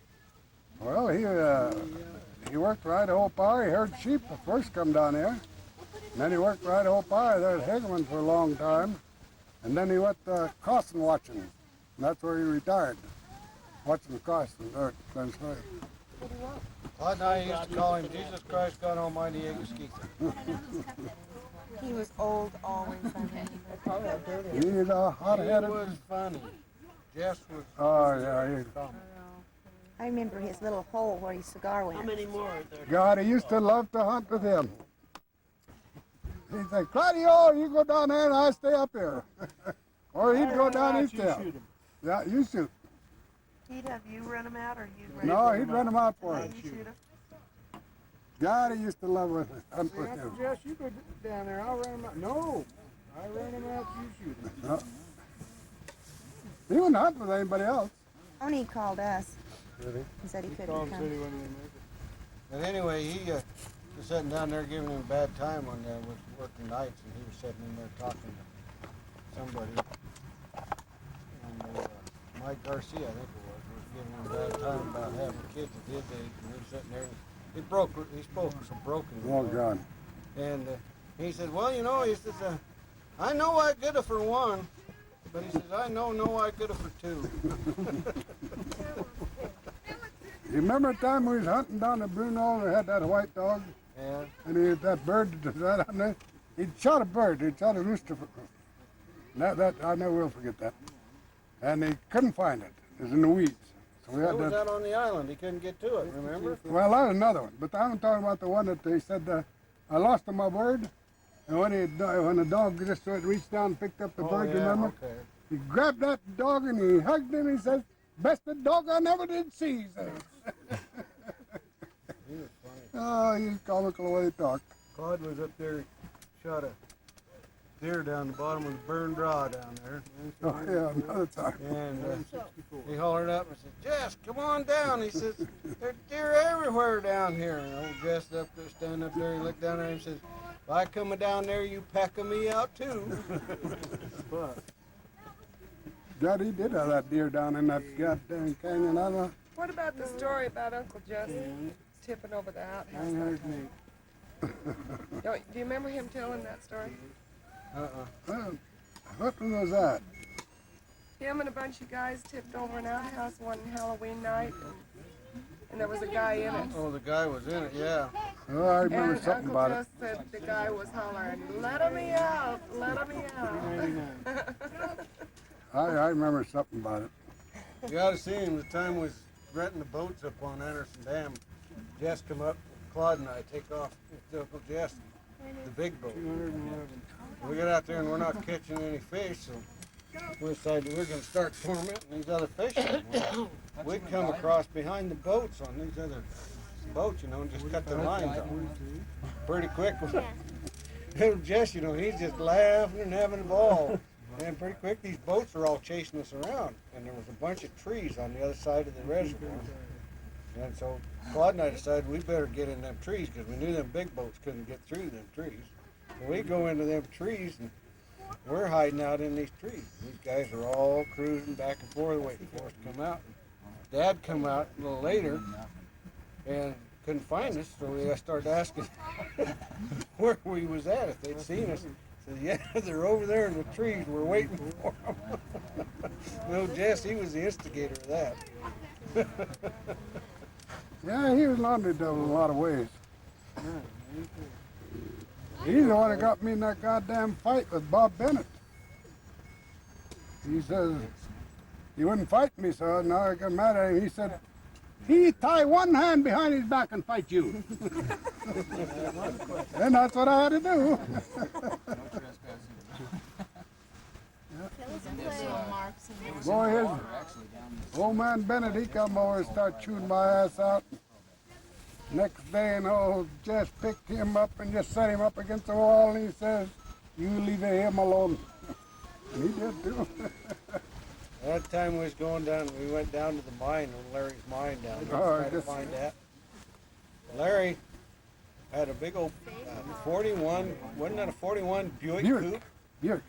well, he worked for Idaho Power. He herded sheep first come down here. And then he worked for Idaho Power there at Hagelman for a long time. And then he went crossing watching. And that's where he retired. Watching the crossing there at Glens Ferry. Todd and I used to call him Jesus Christ God Almighty Egusquiza. He was old always, I remember. He's a He hot-headed. was funny. Jess was. Oh, yeah. I remember his little hole where his cigar went. How many more are there? God, he used to love to hunt with him. He'd say, Claudio, you go down there and I stay up here. Or he'd go down his tail. Yeah, you shoot. He'd have you run him out or you'd run No, he'd run him out for him? him. You shoot him? God, he used to love with hunt with him. Jess, you go down there. I'll run him out. No, I run him out. You shoot him. No. He wouldn't hunt with anybody else. Only he called us. Really? He said he couldn't Called come. City when he didn't make it. But anyway, he was sitting down there giving him a bad time when they was working nights, and he was sitting in there talking to somebody. And Mike Garcia, I think it was giving him a bad time about having kids at his age, and he was sitting there. He spoke some broken. Oh, God. And he said, well, you know, he says, I know I could have for one, but he says, I know I could have for two. You remember the time we was hunting down at Bruno and had that white dog? Yeah. And he had that bird right on there. He'd shot a bird. He'd shot a rooster. That I never will forget that. And they couldn't find it. It was in the weeds. So we It had was that. out on the island. He couldn't get to it, remember? Well, that was another one. But I'm talking about the one that they said I lost my bird. And when the dog just reached down and picked up the bird, yeah, remember? okay. He grabbed that dog and he hugged him. He said, "Best dog I never did see." He said. He was funny. Oh, he's comical the way he talked. Claude was up there, shot a deer down the bottom of the burned draw down there. Oh, yeah, another time. And he hollered up and said, Jess, come on down. He says, there's deer everywhere down here. And old Jess up there, standing up there, he looked down there and says, if I come down there, you pecking me out too. But God, he did have that deer down in that goddamn canyon. I don't know. What about the story about Uncle Jesse tipping over the outhouse? 908. Do you remember him telling that story? What one was that? Him and a bunch of guys tipped over an outhouse one Halloween night, and there was a guy in it. Oh, the guy was in it, yeah. Oh, I remember And something Uncle about Jess said the guy was hollering, "Let me out! Let me out!" it. I remember something about it. You ought to see him the time we was renting the boats up on Anderson Dam. Jess come up, Claude and I take off with Uncle Jess, the big boat. We get out there and we're not catching any fish, so we decided we're going to start tormenting these other fish. We come across behind the boats on these other boats, you know, and just cut their lines off. Pretty quick. Little Jess, you know, he's just laughing and having a ball. And pretty quick, these boats are all chasing us around. And there was a bunch of trees on the other side of the reservoir. And so Claude and I decided we better get in them trees because we knew them big boats couldn't get through them trees. So we go into them trees and we're hiding out in these trees. These guys are all cruising back and forth waiting for us to come out. Dad come out a little later and couldn't find us, so we started asking where we was at, if they'd seen us. Said, yeah, they're over there in the trees. We're waiting for them. No, Jess, he was the instigator of that. Yeah, he was laundry devil in a lot of ways. He's the one that got me in that goddamn fight with Bob Bennett. he says, he wouldn't fight me, so now I got mad at him. He said, he tie one hand behind his back and fight you. And that's what I had to do. Boy, his old man Bennett, he come over and start chewing my ass out. Next day, and old Jess picked him up and just set him up against the wall, and he says, you leave him alone. And he did too. That time we was going down, we went down to the mine, Larry's mine down there, trying to find that. Larry had a big old 41, wasn't that a 41 Buick coupe? Buick.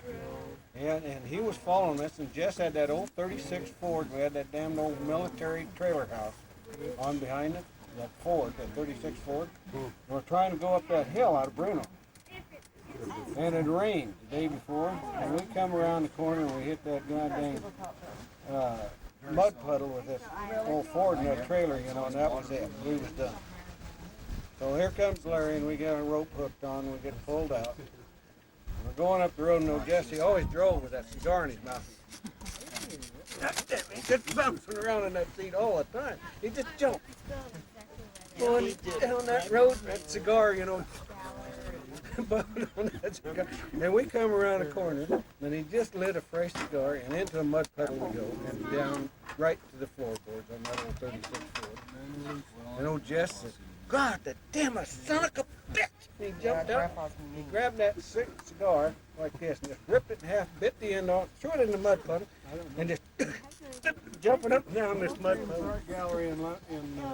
And he was following us, and Jess had that old 36 Ford. We had that damn old military trailer house on behind it, that Ford, that 36 Ford. We're trying to go up that hill out of Bruno. And it rained the day before, and we come around the corner and we hit that goddamn mud puddle with this old Ford and that trailer, you know, and that was it. We was done. So here comes Larry, and we got a rope hooked on, we get pulled out. We're going up the road, and old Jesse always drove with that cigar in his mouth. He just bouncing around in that seat all the time. He just jumped. Going down that road, that cigar, you know, and we come around a corner, and he just lit a fresh cigar, and into a mud puddle we go, and down right to the floorboards on that old 36 Ford. And old Jess says, God, the damn son of a bitch! And he jumped out, he grabbed that cigar like this, and just ripped it in half, bit the end off, threw it in the mud puddle, and just jumping up and down this mud puddle.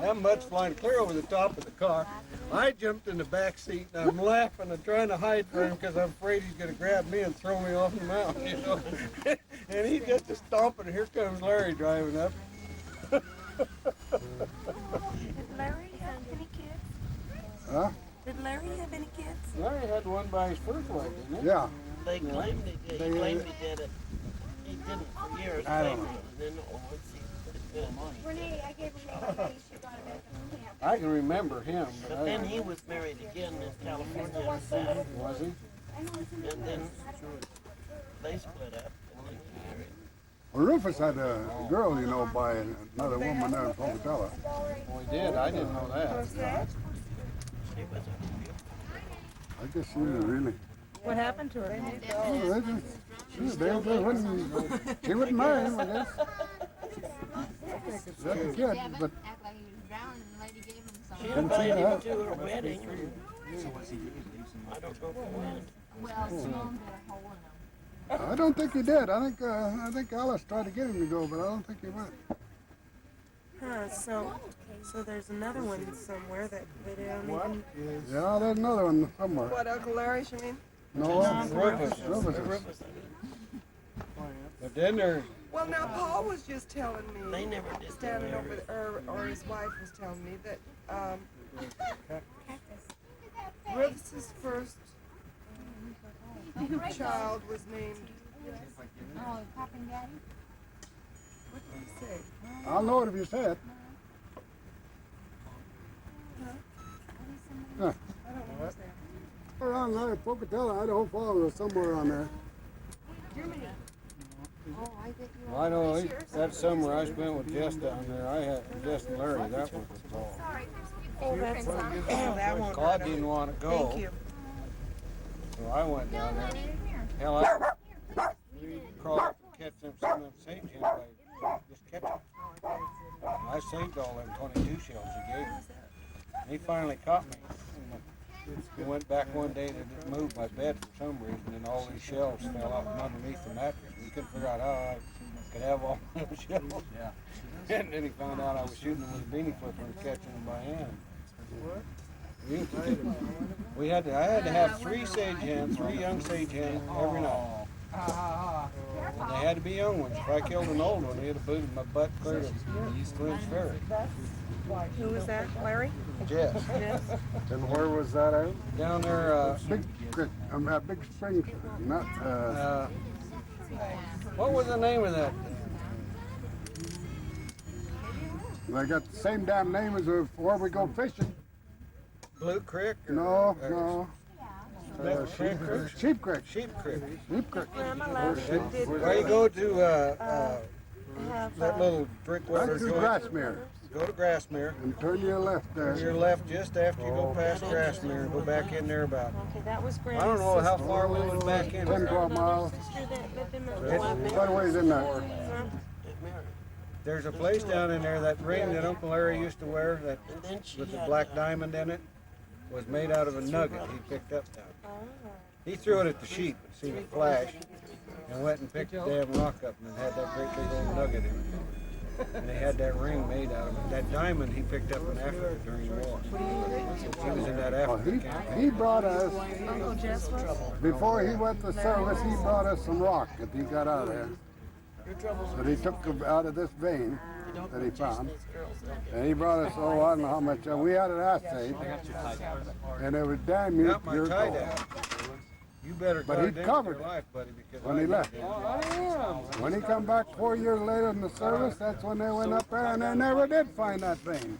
That mud's flying clear over the top of the car. I jumped in the back seat, and I'm laughing and trying to hide from him because I'm afraid he's going to grab me and throw me off the mountain, you know. And he just a stomping, and here comes Larry driving up. Did Larry have any kids? Huh? Did Larry have any kids? Larry had one by his first wife, didn't he? Yeah. They claimed he did. He claimed he did it. He didn't for years. I don't know. And then once he pretty good. Renee, I gave her money. She got it back from camp. I can remember him, but But then he was married again in California. Was he? And then they split up. And then he married. Well, Rufus had a girl, you know, by another woman there in Pocatello. Oh, he did? I didn't know that. She was I guess she was really. What happened to her? She wouldn't marry him, I guess. That's a kid, but Act like he was drowning and the lady gave him some. She invited him to her wedding. I don't know if he went. Well, Simone did a hole in him. I don't think he did. I think Alice tried to get him to go, but I don't think he went. Huh, so there's another one somewhere that they don't even... Yeah, there's another one somewhere. What, Uncle Larry's, you mean? No, Rufus. But then there's... Well, now, Paul was just telling me, They never did standing that. over, or his wife was telling me that Rufus's first child was named, Oh, Pop and Daddy? what did he say? I'll know it if you say it. I Huh. don't know what's that. Around there, Pocatello, Idaho Falls, or somewhere on there. Germany. Oh, I bet you Well, I know that summer I spent with Jess down there. I had Jess and Larry. That one was tall. Oh, that's that one. Claude didn't want to go. Thank you. So I went down there. Hell, I crawled up and catch some of them sage hens by just catching. I saved all them 22 shells he gave me. And he finally caught me. We went back one day to just move my bed for some reason, and all these shells fell out from underneath the mattress. We couldn't figure out how I could have all them shells. And then he found out I was shooting them with a beanie flipper and catching them by hand. I had to have 3 sage hens, 3 young sage hens every night. And they had to be young ones. If I killed an old one, he'd have booted my butt clear to Twins Ferry. Who was that, Larry? Jess. Yes. And where was that at? Down there, Big Creek, Big Springs, not, what was the name of that? they got the same damn name as where we go fishing. Blue Creek? Or, No. That's Sheep Creek? Sheep Creek. Sheep Creek. Sheep Creek. Grandma Labbee did. Where you go to have, that little drink water Right through joint. Grassmere. Go to Grassmere. And turn your left there. Turn your left just after you go past Grassmere and go back in there about. Okay, that was I Grandma's don't know how sister. far we went back in 10, there. 12 miles. Sister that lived in Quite a ways in there. Huh? There's a place down in there, that ring that Uncle Larry used to wear, that with the black diamond in it, was made out of a nugget he picked up down there. He threw it at the sheep and seen it flash, and went and picked the damn rock up and it had that great big old nugget in it. And they had that ring made out of it. That diamond he picked up in Africa during the war. He was in that Africa camp. He brought us, Uncle Jess was? before he went to service, he brought us some rock that he got out of there. That he took out of this vein that he found. And he brought us, oh, I don't know how much. We had it assayed. And it was damn near Got my pure tie gold. down. You better But guard he them covered with your life, buddy, because when he left. did. When he come back 4 years later in the service, that's when they went up there and they never did find that vein.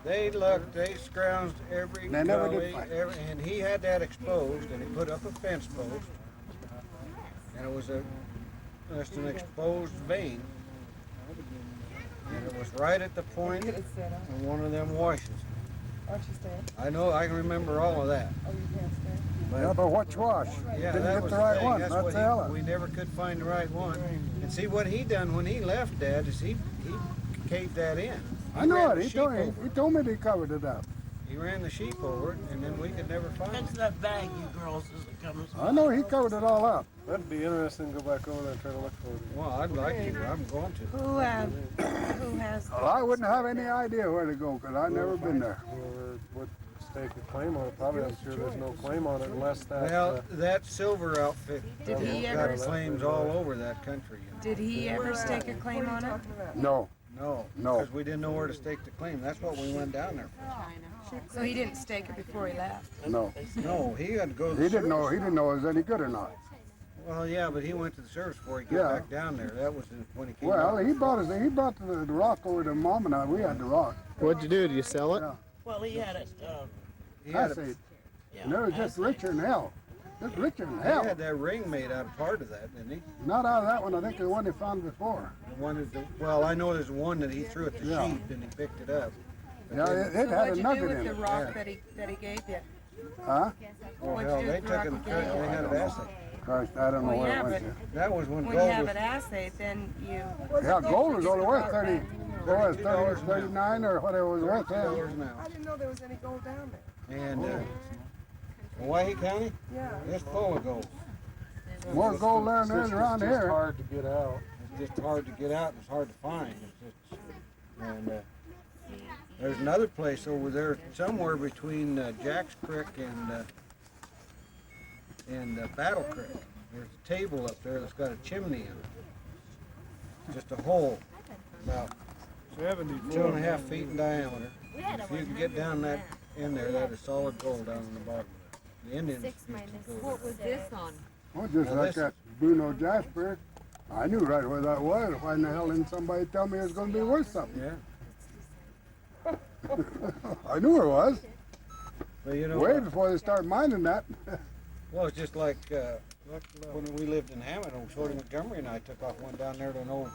They looked, they scrounged every They never did gully, find it. and he had that exposed, and he put up a fence post, and it was just an exposed vein, and it was right at the point of one of them washes. I know, I can remember all of that. Yeah, but which wash? Yeah, Didn't that get was the the right thing. one. That's That's what the hell. we never could find the right one. And see what he done when he left, Dad, is he caved that in. I know ran it. the He sheep told me. over He told me he covered it up. He ran the sheep over it, and then we could never find That's it. that bag you girls is coming. I know he covered it all up. That'd be interesting to go back over there and try to look for it. Well, I'd like to. I'm going to. Who has? Well, I wouldn't have any idea where to go because I've never been there. Whoever would stake a claim on it, probably I'm sure there's no claim on it unless that. Well, that silver outfit Did he got ever- claims all over that country. Did he ever stake a claim on it? No. No, No. because we didn't know where to stake the claim. That's what we went down there for. So he didn't stake it before he left? No. No, he had to go to the He didn't know. service. He didn't know it was any good or not. Well, yeah, but he went to the service before he got Yeah. back down there. That was when he came Well, out. he brought us. He brought the rock over to Mom and I. We had the rock. What'd you do? Did you sell it? Yeah. Well, he had it. He I had, say, Yeah, and it was just richer than hell. Just richer than he hell. had that ring made out of part of that, didn't he? Not out of that one. I think the one they found before. The one well, I know there's one that he threw at the Yeah. sheep and he picked it up. But Yeah, then- it So had what'd a you do nugget with in the it. rock Yeah. that he gave you? Huh? Oh, What'd hell, you do they with the took rock it, he gave you? they had it assayed. Christ, I don't know Well, where yeah, it went but to. That was when when you gold have was, it assayed, then you. Yeah, gold was only worth 30. What was it, $32 30, 39 or whatever it was worth then. $32 an ounce. I didn't know there was any gold down there. And Hawaii County, Yeah. it's full of gold. More gold there than there is around It's just here. hard to get out. It's just hard to get out and it's hard to find. And there's another place over there somewhere between Jack's Creek and Battle Creek. There's a table up there that's got a chimney in it. Just a hole about 2.5 feet in diameter. If you can get down that in there, that is solid gold down in the bottom. The Indians used to go there. What was this on? Well, just Well, like this- that Bruno Jasper. I knew right where that was. Why in the hell didn't somebody tell me it was going to be worth something? Yeah. I knew where it was. But you know, Way before they started mining that. well, it's just like when we lived in Hammond, old Shorty Montgomery and I took off, went down there to an old